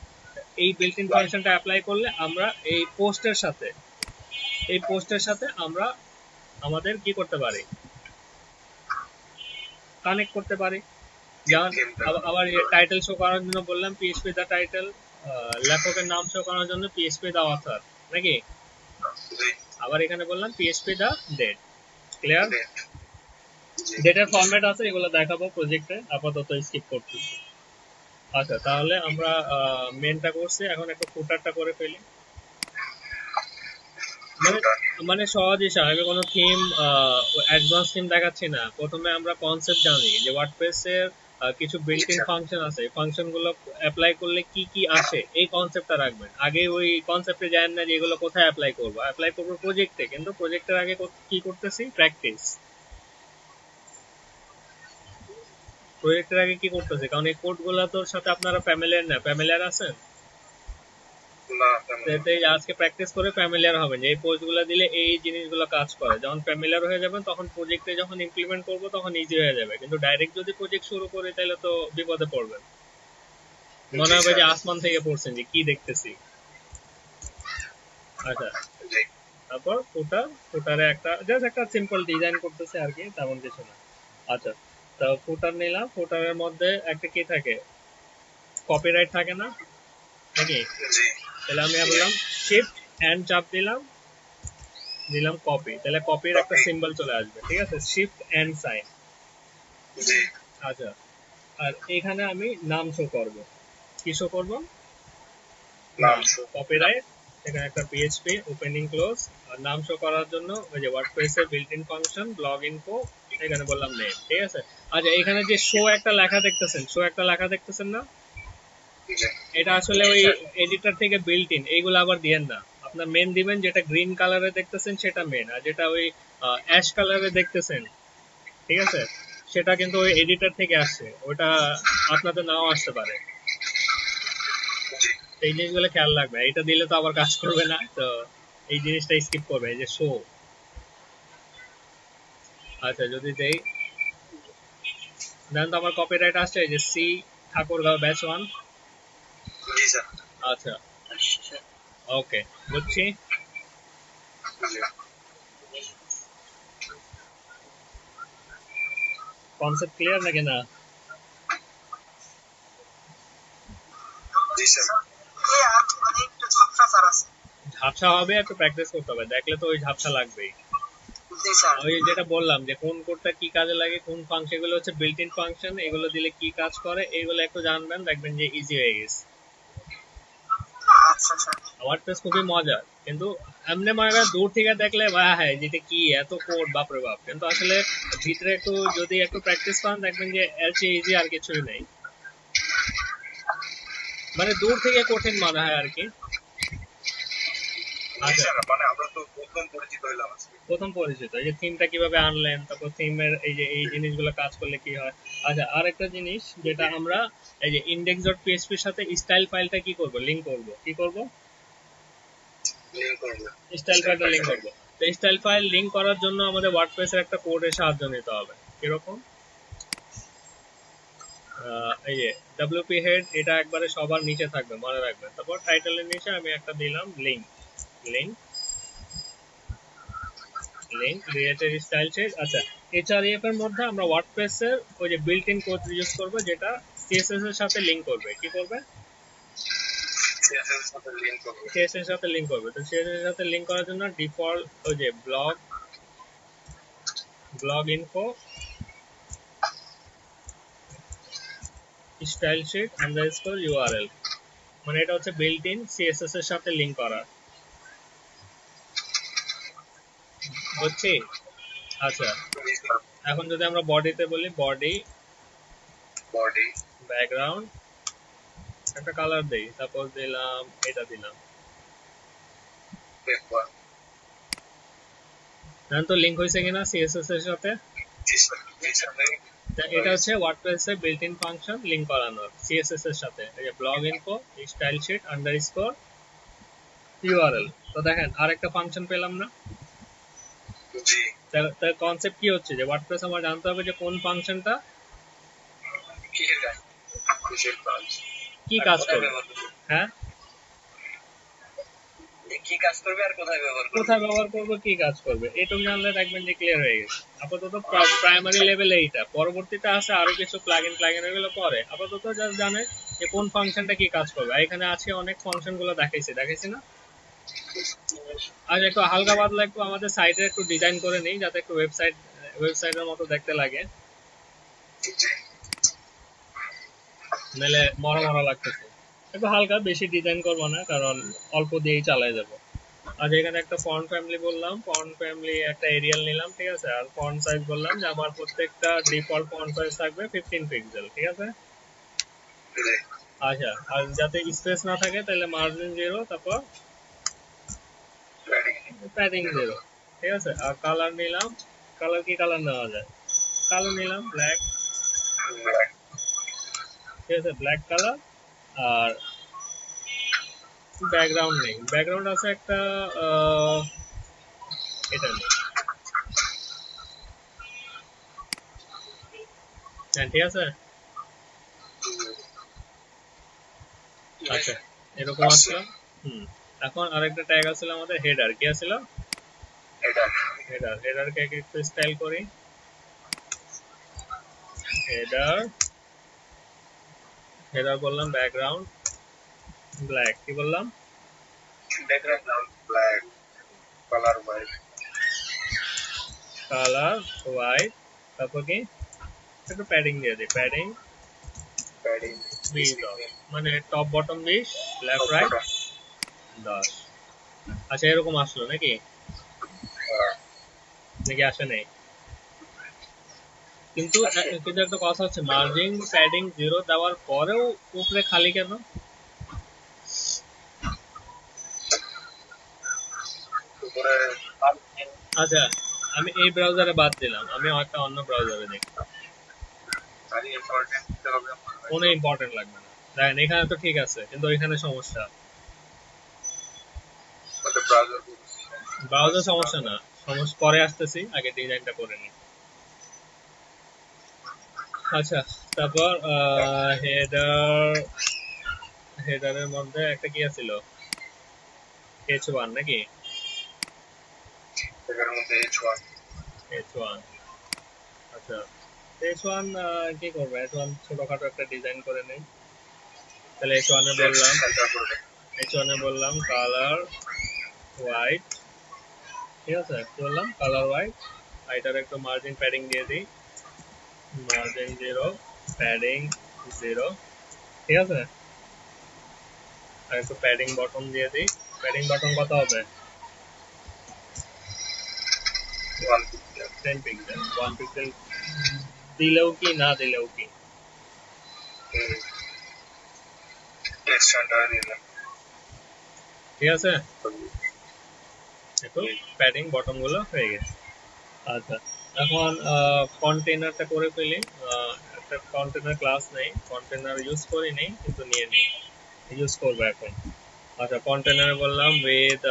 এই বিল্ট ইন ফাংশনটা অ্যাপ্লাই করলে আমরা এই পোস্টের সাথে আমরা আমাদের কি করতে পারি, কানেক্ট করতে পারি। যেমন আবার টাইটেল শো করার জন্য বললাম php দা টাইটেল, লেখকের নাম শো করার জন্য php দা অথর, নাকি? আবার এখানে বললাম php দা ডেট। ক্লিয়ার? ডেটার ফরম্যাট আছে, এগুলো দেখাবো প্রজেক্টে, আপাতত স্কিপ করতেছি। আচ্ছা, তাহলে আমরা মেনটা করছি, এখন একটু ফুটারটা করে ফেলি। মানে মানে সহজ হিসাব, আমি কোনো থিম অ্যাডভান্স থিম দেখাচ্ছি না। প্রথমে আমরা কনসেপ্ট জানি যে ওয়ার্ডপ্রেসের কিছু বিল্ট ইন ফাংশন আছে, এই ফাংশনগুলো অ্যাপ্লাই করলে কি কি আসে এই কনসেপ্টটা রাখবেন। আগে ওই কনসেপ্টে জানেন না যে এগুলো কোথায় অ্যাপ্লাই করবো প্রজেক্টে, কিন্তু প্রজেক্টের আগে কি করতেছি, প্র্যাকটিস। প্রজেক্টের আগে কি করতেছি, কারণ এই কোডগুলো তোর সাথে আপনারা ফ্যামিলিয়ার না, ফ্যামিলিয়ার আছেন? না তেমন না। তো এই যে আজকে প্র্যাকটিস করে ফ্যামিলিয়ার হবেন যে এই পোস্টগুলো দিলে এই জিনিসগুলো কাজ করে। যখন ফ্যামিলিয়ার হয়ে যাবেন তখন প্রজেক্টে যখন ইমপ্লিমেন্ট করব তখন ইজি হয়ে যাবে, কিন্তু ডাইরেক্ট যদি প্রজেক্ট শুরু করি তাহলে তো বিপদে পড়বেন, মনে জি হবে যে স্যার। আসমান থেকে পড়ছেন যে কি দেখতেছি। আচ্ছা, জি তারপর ফুটারে একটা জাস্ট একটা সিম্পল ডিজাইন করতেছে আর কি, তেমন কিছু না। আচ্ছা, তো ফুটার নিলাম, ফুটারের মধ্যে একটা কি থাকে, কপিরাইট থাকে না নাকি? জি তাহলে আমি বললাম শিফট এন্ড চাপ দিলাম, দিলাম কপি, তাহলে কপির একটা কপি। সিম্বল চলে আসবে, ঠিক আছে, শিফট এন্ড সাইন। জি আচ্ছা, আর এখানে আমি নাম শো করব, কি শো করব, নাম নাম, শো। কপিরাইট, এখানে একটা পিএইচপি ওপেনিং ক্লোজ, আর নাম শো করার জন্য ওই যে ওয়ার্ডপ্রেসের built in function blog info, এখানে বললাম নেম, ঠিক আছে। আচ্ছা, এখানে যে শো একটা লেখা দেখতেছেন, শো একটা লেখা দেখতেছেন না, জি এটা আসলে জি ওই স্যার। এডিটর থেকে বিল্ট ইন, এইগুলো আবার দিয়েন না। আপনার মেন দিবেন যেটা গ্রিন কালারে দেখতেছেন সেটা মেন, আর যেটা ওই অ্যাশ কালারে দেখতেছেন, ঠিক আছে, সেটা কিন্তু ওই এডিটর থেকে আসছে, ওটা আপনাদের নাও আসতে পারে। জি এই জিনিসগুলো খেয়াল রাখবে, এটা দিলে তো আবার কাজ করবে না, তো এই জিনিসটা স্কিপ করবে, এই যে শো। আচ্ছা, যদি দেই, দেন তো আমার কপিরাইট আসছে এই যে সি ঠাকুরগাঁও ব্যাচ 1। জি স্যার। আচ্ছা, ওকে, বুঝছি। জি কনসেপ্ট ক্লিয়ার নাকি না? জি স্যার। ক্লিয়ার, মানে একটু ঝাপসা স্যার আছে। ঝাপসা হবে, একটু প্র্যাকটিস করতে হবে, দেখলে তো ওই ঝাপসা লাগবেই। জি স্যার। ওই যেটা বললাম যে কোন কোডটা কি কাজে লাগে, কোন ফাংশন, এগুলো হচ্ছে বিল্ট ইন ফাংশন, এগুলো দিলে কি কাজ করে, এগুলো একটু জানবেন, দেখবেন যে ইজি হয়ে গেছে। আচ্ছা স্যার। ওয়ার্ডপ্রেস খুবই মজার, কিন্তু এমনি মনে করেন দূর থেকে দেখলে ভাই হ্যাঁ যেটা কি এত কোড, বাপরে বাপ, কিন্তু আসলে ভিতরে একটু যদি একটু প্র্যাকটিস করেন দেখবেন যে এর চেয়ে ইজি আর কিছুই নেই, মানে দূর থেকে কঠিন মনে হয় আর কি। জি আচ্ছা, স্যার, মানে আমরা তো প্রথম পরিচিত হইলাম আজকে। প্রথম পরিচিত, এই যে থিমটা কিভাবে আনলেন, তারপর থিমের এই যে এই জিনিসগুলো কাজ করলে কি হয়। আচ্ছা, আরেকটা জিনিস যেটা আমরা এই যে ইন্ডেক্স ডট পিএইচপি এর সাথে স্টাইল ফাইলটা কি করব, লিংক করব, কি করব, লিঙ্ক করবো। স্টাইল স্টাইল ফাইলটা লিংক ফাইলটা। করব। তো স্টাইল ফাইল লিংক করার জন্য আমাদের ওয়ার্ডপ্রেসের একটা কোডের সাহায্য নিতে হবে, কিরকম, এই যে ডব্লিউপি হেড, এটা একবারে সবার নিচে থাকবে, মনে রাখবেন। তারপর টাইটেলের নিচে আমি একটা দিলাম link, link, link related stylesheet. আচ্ছা, এইচআরইএফ এর মধ্যে আমরা ওয়ার্ডপ্রেস এর ওই যে বিল্ট ইন কোড ইউজ করব, যেটা সিএসএস এর সাথে লিংক করবে, কি করবে, সিএসএস সাথে লিঙ্ক করবো। সিএসএস এর সাথে লিংক করবে। তো সিএসএস এর সাথে লিংক করার জন্য ডিফল্ট ওই যে blog, blog info style sheet underscore URL, মানে এটা হচ্ছে বিল্ট ইন সিএসএস এর সাথে লিংক করা, বুঝছি। আচ্ছা, জি স্যার। এখন যদি আমরা বডিতে বলি, বডি বডি ব্যাকগ্রাউন্ড একটা কালার দেই, সাপোজ দিলাম এটা দিলাম, পেপার। জানেন তো লিংক হয়েছে কিনা সিএসএস এর সাথে। জি স্যার। জি স্যার। তা এটা হচ্ছে ওয়ার্ডপ্রেস এর বিল্ট ইন ফাংশন লিংক করানোর সিএসএস এর সাথে, এই যে blog info style sheet underscore URL. তো দেখেন আরেকটা ফাংশন পেলাম না। জি। তার কনসেপ্ট কি হচ্ছে যে ওয়ার্ডপ্রেস আমার জানতে হবে যে কোন ফাংশনটা কিসের কাজ? কিসের কাজ? কি আর কাজ কোথায় করবে। ব্যবহার করবো? হ্যাঁ, কি কাজ করবে আর কোথায় ব্যবহার করবে? কোথায় ব্যবহার করবো, কি কাজ করবে, এটুকু জানলে দেখবেন যে ক্লিয়ার হয়ে গেছে। আপাতত প্রাইমারি লেভেলে এইটা, পরবর্তীতে আছে আরো কিছু প্লাগইন এগুলো পরে, আপাতত জাস্ট জানে যে কোন ফাংশনটা কি কাজ করবে। আর এখানে আছে অনেক ফাংশন গুলো দেখাইছি না। আজ একটু হালকা পাতলা একটু আমাদের সাইটে একটু ডিজাইন করে নেই, যাতে একটু ওয়েবসাইটের মতো দেখতে লাগে, জি। নাহলে মরা মরা লাগতেছে। একটু হালকা, বেশি ডিজাইন করবো না, কারণ অল্প দিয়েই চালাই যাবো। আজ এখানে একটা ফন্ট ফ্যামিলি বললাম, ফন্ট ফ্যামিলি একটা এরিয়াল নিলাম, ঠিক আছে, আর ফন্ট সাইজ বললাম যে আমার প্রত্যেকটা ডিফল্ট ফন্ট সাইজ থাকবে 15 পিক্সেল, ঠিক আছে। জি। আচ্ছা, আর যাতে স্পেস না থাকে তাহলে মার্জিন 0, তারপর প্যাডিং 0, ঠিক আছে। আর কালার নিলাম, কালার কি কালার নেওয়া যায়, কালো নিলাম, ব্ল্যাক, ঠিক আছে, ব্ল্যাক কালার। আর ব্যাকগ্রাউন্ড নেই, ব্যাকগ্রাউন্ড আছে একটা, এটা নেই। হ্যাঁ ঠিক আছে। আচ্ছা এরকম আসলো। হুম, এখন আরেকটা ট্যাগ আসলে আমাদের হেডার, কি আসলে হেডার। হেডারকে একটু স্টাইল করি, হেডার, হেডার বললাম ব্যাকগ্রাউন্ড ব্ল্যাক, কি বললাম background black, colour white, colour white, তারপর কি একটু প্যাডিং দিয়ে দিই, প্যাডিং প্যাডিং 20, মানে টপ বটম 20, লেফট রাইট 10। আচ্ছা এরকম আসলো নাকি, নাকি আসে নাই? কিন্তু কিন্তু একটা কথা হচ্ছে, মার্জিন প্যাডিং 0 দেওয়ার পরেও উপরে খালি কেন? উপরে আচ্ছা আমি এই ব্রাউজারে বাদ দিলাম, আমি একটা অন্য ব্রাউজারে দেখি, খালি ইম্পর্টেন্ট দিতে হবে কোনো ইম্পর্টেন্ট লাগবে না। দেখেন এখানে তো ঠিক আছে, কিন্তু এখানে সমস্যা। আমাদের ব্রাউজার ব্রাউজার সমস্যা না, সমস্যা পরে আসতেছি, আগে ডিজাইনটা করে নিই। আচ্ছা তারপর হেডার, হেডারের মধ্যে একটা কি আছিল, H1 নাকি, এর মধ্যে H1 H1। আচ্ছা H1 কি করবো, H1 ছোটখাটো একটা ডিজাইন করে নেই। তাহলে H1 এ বললাম, H1 এ বললাম কালার হোয়াইট, ঠিক আছে, কি বললাম কালার হোয়াইট, এটার একটু মার্জিন প্যাডিং দিয়ে দিই, মার্জিন 0, প্যাডিং 0, ঠিক আছে। আর একটু প্যাডিং বটম দিয়ে দিই, প্যাডিং বটম কত হবে, 10 পিক্সেল। 1 পিক্সেল দিলেও কি না দিলেও কি, ঠিক আছে। একটু প্যাডিং বটম গুলো হয়ে গেছে। আচ্ছা এখন কন্টেনারটা করে ফেলি। একটা কন্টেনার ক্লাস নেই, কন্টেনার ইউজ করি নেই, কিন্তু নিয়ে নিই, ইউজ করবো এখন। আচ্ছা কন্টেনার বললাম উইথ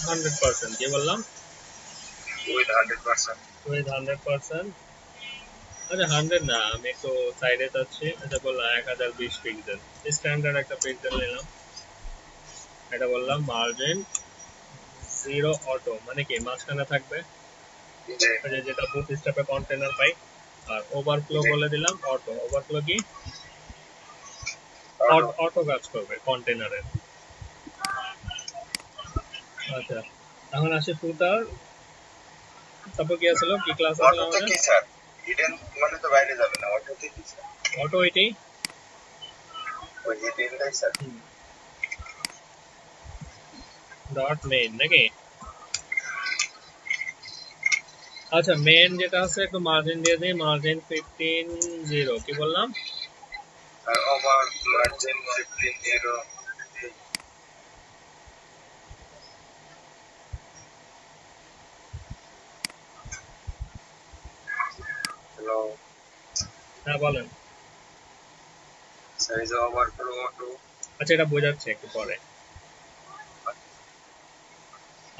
100%, কি বললাম উইথ 100%, উইথ 100%। আচ্ছা 100 না, আমি একটু সাইডে যাচ্ছি। আচ্ছা বললাম 1020 পিক্সেল, স্ট্যান্ডার্ড একটা পিক্সেল নিলাম। এটা বললাম মার্জিন 0 অটো, মানে কি মাঝখানে থাকবে, যেটা বুট স্ট্র্যাপে কন্টেনার পাই। আর ওভারফ্লো বলে দিলাম অটো, ওভারফ্লো কি অটো কাজ করবে কন্টেনারের। আচ্ছা এখন আসি ফুটার, তারপর কি আসলো, কি ক্লাস আসলো অটোতে আমাদের, কি স্যার, হিডেন মানে তো বাইরে যাবে না, অটোতে কি স্যার, অটো এটাই। ওই হিডেনটাই স্যার। ডট মেইন নাকি, আচ্ছা মেইন যেটা আছে একটু মার্জিন দিয়ে দিই, মার্জিন 15 0, কি বললাম আর ওভার মার্জিন 15 0। হ্যালো হ্যাঁ বলেন। Size over flow auto. আচ্ছা এটা বোঝাচ্ছে একটু পরে।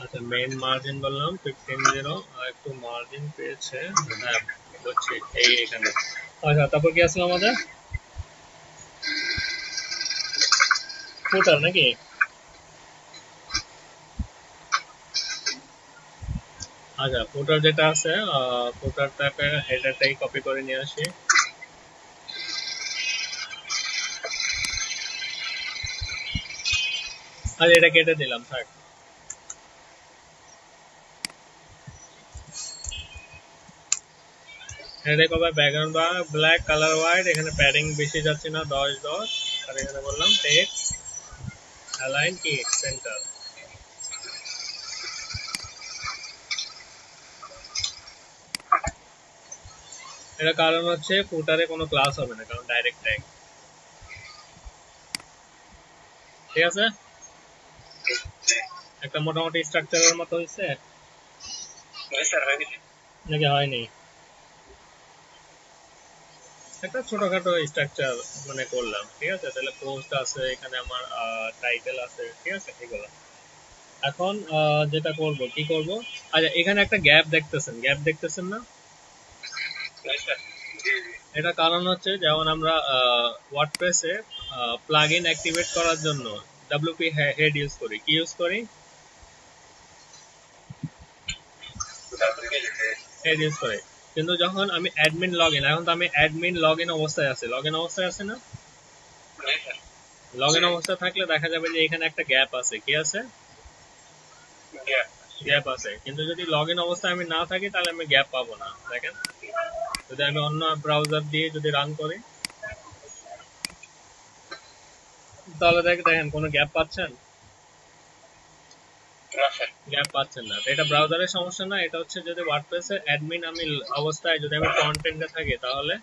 আচ্ছা মেইন মার্জিন বললাম 15 0, আর একটু মার্জিন পেয়েছে, হ্যাঁ বুঝছি, এই এখানে। আচ্ছা তারপর কি আসলো আমাদের, ফুটার নাকি। আচ্ছা ফুটার যেটা আছে, ফুটারটাকে হেডারটাই কপি করে নিয়ে আসি। আচ্ছা এটা কেটে দিলাম থাক। এটা কবে ব্যাকগ্রাউন্ড বা ব্ল্যাক, কালার হোয়াইট, এখানে প্যাডিং বেশি যাচ্ছে না 10 10, আর এখানে বললাম টেক্সট অ্যালাইন কি সেন্টার। এটা কারণ হচ্ছে ফুটারে কোনো ক্লাস হবে না, কারণ ডাইরেক্ট ট্যাগ, ঠিক আছে। একটা মোটামুটি স্ট্রাকচারের মতো হয়েছে স্যার হয়ে গেছে। নাকি হয়নি, একটা ছোটখাটো স্ট্রাকচার মানে করলাম, ঠিক আছে। তাহলে পোস্ট আছে এখানে, আমার টাইটেল আছে, ঠিক আছে, এগুলো। এখন যেটা করব, কি করব, আচ্ছা এখানে একটা গ্যাপ দেখতেছেন না? জি জি এটা কারণ হচ্ছে, যেমন আমরা ওয়ার্ডপ্রেসে প্লাগইন অ্যাক্টিভেট করার জন্য ডব্লিউপি হেড ইউজ করি, কি ইউজ করি, হেড ইউজ করে। কিন্তু যখন আমি অ্যাডমিন লগইন, এখন তো আমি অ্যাডমিন লগইন অবস্থায় আছে না? লগইন অবস্থায় থাকলে দেখা যাবে যে এখানে একটা গ্যাপ আছে, কি আছে, গ্যাপ আছে। কিন্তু যদি লগইন অবস্থায় আমি না থাকি তাহলে আমি গ্যাপ পাবো না। দেখেন, যদি আমি অন্য ব্রাউজার দিয়ে যদি রান করি, তাহলে দেখেন কোনো গ্যাপ পাচ্ছেন, গ্যাপ পাচ্ছেন না। তো এটা ব্রাউজারের সমস্যা না, এটা হচ্ছে যদি ওয়ার্ডপ্রেসের অ্যাডমিন আমি অবস্থায় যদি আমি কন্টেন্টে থাকি, তাহলে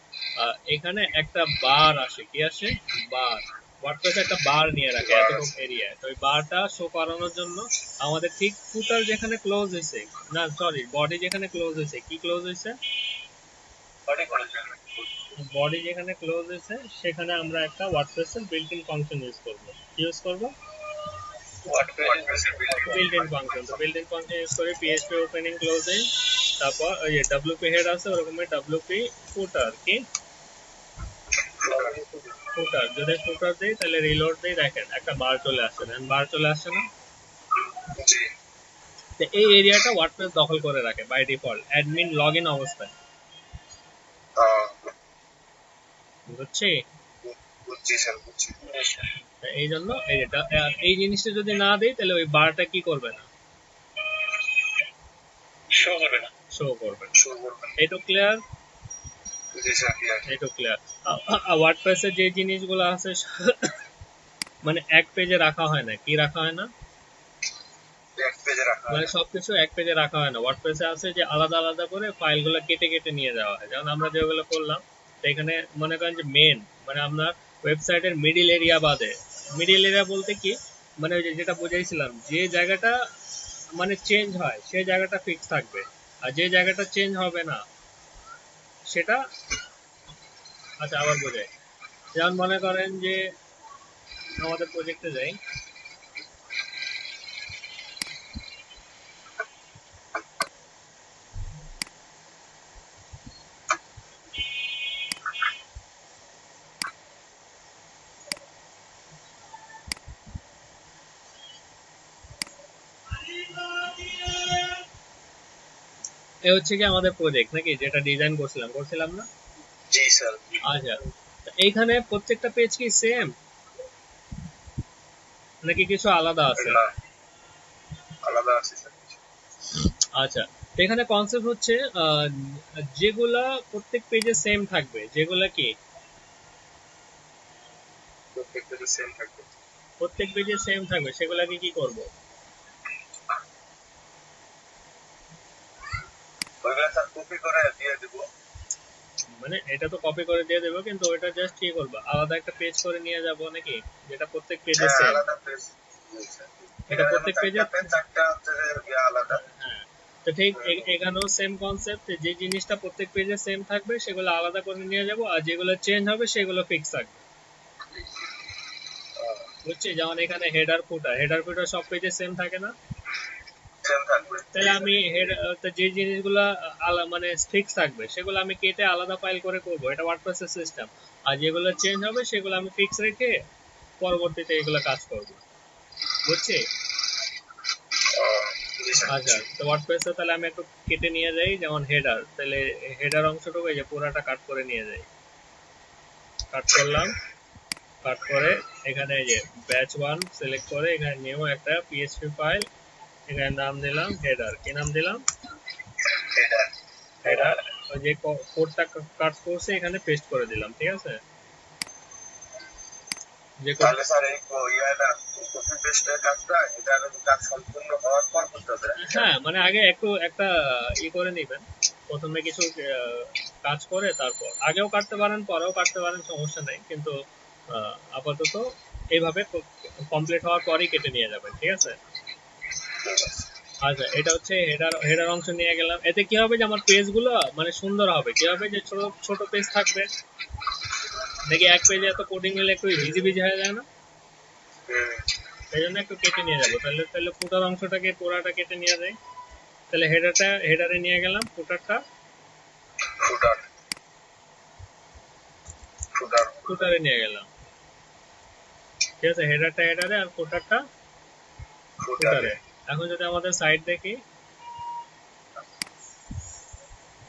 এখানে একটা বার আসে, কি আসে, বার। ওয়ার্ডপ্রেসে একটা বার নিয়ে রাখে এতটুকু এরিয়ায়। তো ওই বারটা শো করানোর জন্য আমাদের ঠিক ফুটার যেখানে ক্লোজ হয়েছে, না সরি, বডি যেখানে ক্লোজ হয়েছে, কি ক্লোজ হয়েছে, বডি যেখানে ক্লোজ হয়েছে সেখানে আমরা একটা ওয়ার্ডপ্রেসের বিল্ট ইন ফাংশন ইউজ করব, বিল্ট ইন ফাংশন। তো বিল্ট ইন ফাংশন ইউজ করে পিএইচপি ওপেনিং ক্লোজিং, তারপর ওই যে ডব্লিউপি হেড আছে ওরকমই ডব্লিউপি ফুটার, কি ফুটার, যদি ফুটার দেই তাহলে রিলোড দেই, দেখেন একটা বার চলে আসছে, দেন বার চলে আসছে না? তো এই এরিয়াটা ওয়ার্ডপ্রেস দখল করে রাখে বাই ডিফল্ট অ্যাডমিন লগইন অবস্থায়, বুঝছি? এই জন্য এই জিনিসটা যদি না দেই তাহলে ওই বারটা কি করবে না, শো করবে না। এইটা ক্লিয়ার? এইটা ক্লিয়ার। ওয়ার্ডপ্রেসের যে জিনিসগুলো আছে মানে এক পেজে রাখা হয় না, কি রাখা হয় না, মানে সবকিছু এক পেজে রাখা হয় না। ওয়ার্ডপ্রেসে আছে যে আলাদা আলাদা করে ফাইলগুলো কেটে কেটে নিয়ে যাওয়া হয়, যেমন আমরা যেগুলো করলাম। তো এখানে মনে করেন যে মেন, মানে আপনার ওয়েবসাইটের মিডিল এরিয়া বাদে, মিডিল এরিয়া বলতে কি, মানে ওই যেটা বুঝাইছিলাম, যে জায়গাটা মানে চেঞ্জ হয় সেই জায়গাটা ফিক্স থাকবে, আর যে জায়গাটা চেঞ্জ হবে না সেটা, আচ্ছা আবার বোঝাই। যেমন মনে করেন যে আমাদের প্রজেক্টে যাই, এ হচ্ছে কি আমাদের প্রজেক্ট নাকি, যেটা ডিজাইন করছিলাম না? জি স্যার। আচ্ছা, তো এইখানে প্রত্যেকটা পেজ কি সেম নাকি কিছু আলাদা আছে? আলাদা আছে স্যার। আচ্ছা, তো এখানে কনসেপ্ট হচ্ছে যেগুলা প্রত্যেক পেজে সেম থাকবে, যেগুলা কি প্রত্যেক পেজে সেম থাকবে সেগুলাকে কি করব, মানে এটা তো কপি করে দিয়ে দেবো, কিন্তু ওইটা জাস্ট কি করবো, আলাদা একটা পেজ করে নিয়ে যাব নাকি, যেটা প্রত্যেক পেজে সেম। এটা প্রত্যেক পেজে, হ্যাঁ। তো ঠিক এখানেও সেম কনসেপ্ট, যে জিনিসটা প্রত্যেক পেজে সেম থাকবে সেগুলো আলাদা করে নিয়ে যাব, আর যেগুলো চেঞ্জ হবে সেগুলো ফিক্স থাকবে, বুঝছি? যেমন এখানে হেডার ফুটার সব পেজে সেম থাকে না? তাহলে আমি যে জিনিসগুলো মানে ফিক্স থাকবে সেগুলো আমি কেটে আলাদা ফাইল করে করব, এটা ওয়ার্ডপ্রেসের সিস্টেম। আর যেগুলো চেঞ্জ হবে সেগুলো আমি ফিক্স রেখে পরবর্তীতে এগুলো কাজ করব, বুঝছি? আচ্ছা, তো ওয়ার্ডপ্রেসে তাহলে আমি একটু কেটে নিয়ে যাই, যেমন হেডার, তাহলে হেডার অংশটুকু এই যে পুরাটা কাট করে নিয়ে যাই, কাট করলাম, কাট করে এখানে এই যে ব্যাচ 1 সিলেক্ট করে এখানে নিউ একটা পিএইচপি ফাইল, এখানে নাম দিলাম হেডার, কি নাম দিলাম, হেডার। ওই যে কোডটা কাট করছে এখানে পেস্ট করে দিলাম, ঠিক আছে? যে তাহলে স্যার এই ইয়াটা কপি পেস্টের কাজটা এটা কাজ সম্পূর্ণ হওয়ার পর করতে হবে। হ্যাঁ, মানে আগে একটু একটা করে নেবেন, প্রথমে কিছু কাজ করে তারপর আগেও কাটতে পারেন পরেও কাটতে পারেন, সমস্যা নেই, কিন্তু আপাতত এইভাবে কমপ্লিট হওয়ার পরেই কেটে নিয়ে যাবেন, ঠিক আছে? আচ্ছা, এটা হচ্ছে হেডার অংশ নিয়ে গেলাম। এতে কি হবে যে আমার পেজ গুলো মানে সুন্দর হবে। কি হবে যে ছোট ছোট পেজ থাকবে, দেখি এক পেজে এত কোডিং হলে একটু ভিজি ভিজি হয়ে যায় না? এই জন্য একটু কেটে নিয়ে যাবো। তাহলে তাহলে ফুটার অংশটাকে পুরাটা কেটে নিয়ে যাই। তাহলে হেডারে নিয়ে গেলাম, ফুটারটা ফুটার ফুটার ফুটারে নিয়ে গেলাম। ঠিক আছে, হেডারটা হেডারে আর ফুটারটা ফুটারে। এখন যদি আমাদের সাইড দেখি,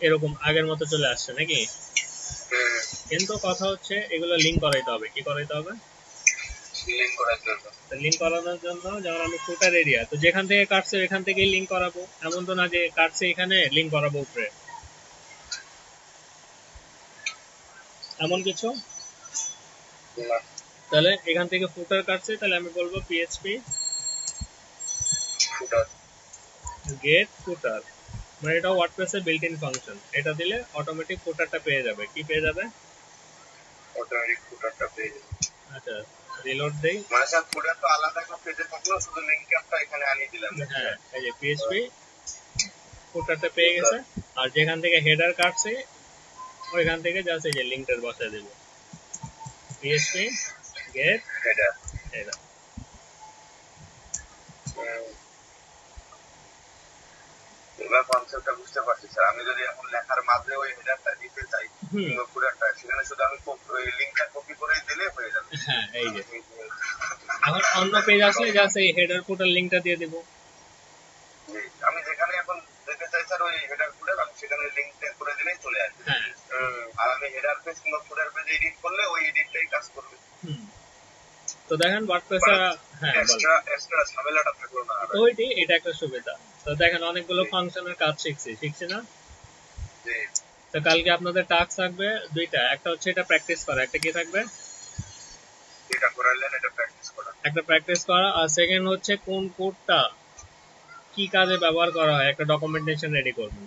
এরকম আগের মতো চলে আসছে নাকি? কিন্তু কথা হচ্ছে এগুলো লিঙ্ক করাইতে হবে। কি করাইতে হবে? লিঙ্ক করার জন্য। লিঙ্ক করানোর জন্য যেমন আমি ফুটার এরিয়া, তো যেখান থেকে কাটছে এখান থেকেই লিঙ্ক করাবো। এমন তো না যে কাটছে এখানে লিঙ্ক করাবো উপরে, এমন কিছু। না, তাহলে এখান থেকে ফুটার কাটছে, তাহলে আমি বলবো পিএইচপি ফুটার গেট ফুটার, মানে এটা ওয়ার্ডপ্রেসের বিল্ট ইন ফাংশন। এটা দিলে অটোমেটিক ফুটারটা পেয়ে যাবে। কি পেয়ে যাবে? অটোমেটিক ফুটারটা পেয়ে যাবে। আচ্ছা, রিলোড দেই। মানে স্যার ফুটার তো আলাদা একটা পেজে থাকলো, শুধু লিঙ্ক ক্যাপটা এখানে আনিয়ে দিলাম। হ্যাঁ, এই যে পিএইচপি ফুটারটা পেয়ে গেছে। আর যেখান থেকে হেডার কাটছে ওইখান থেকে জাস্ট এই যে লিঙ্কটা বসায় দেব, পিএইচপি গেট হেডার। হেডার। এবার কনসেপ্টটা বুঝতে পারছি স্যার। আমি যদি এখন লেখার মাঝে ওই হেডারটা দিতে চাই কিংবা ফুটারটা, সেখানে শুধু আমি ওই লিঙ্কটা কপি করে দিলে হয়ে যাবে। হ্যাঁ, এই যে এখন অন্য পেজ আসলে জাস্ট এই হেডার ফুটার লিঙ্কটা দিয়ে দেব। আমি যেখানে এখন দিতে চাই স্যার ওই হেডার ফুটার, আমি সেখানে লিঙ্কটা করে দিলেই চলে আসবে। হ্যাঁ, আর আমি হেডার পেজ কিংবা ফুটার পেজ এডিট করলে ওই এডিটটাই কাজ করবে। তো দেখেন ওয়ার্ডপ্রেসে, হ্যাঁ এক্সট্রা ঝামেলাটা থাকলো না। ওইটি, এটা একটা সুবিধা। তো দেখেন অনেকগুলো ফাংশনের কাজ শিখছি না? তো কালকে আপনাদের টাস্ক থাকবে দুইটা, একটা হচ্ছে এটা প্র্যাকটিস করা, একটা কি থাকবে? এটা করালেন, এটা প্র্যাকটিস করা। একটা প্র্যাকটিস করা, আর সেকেন্ড হচ্ছে কোন কোডটা কি কাজে ব্যবহার করা হয় একটা ডকুমেন্টেশন রেডি করবেন।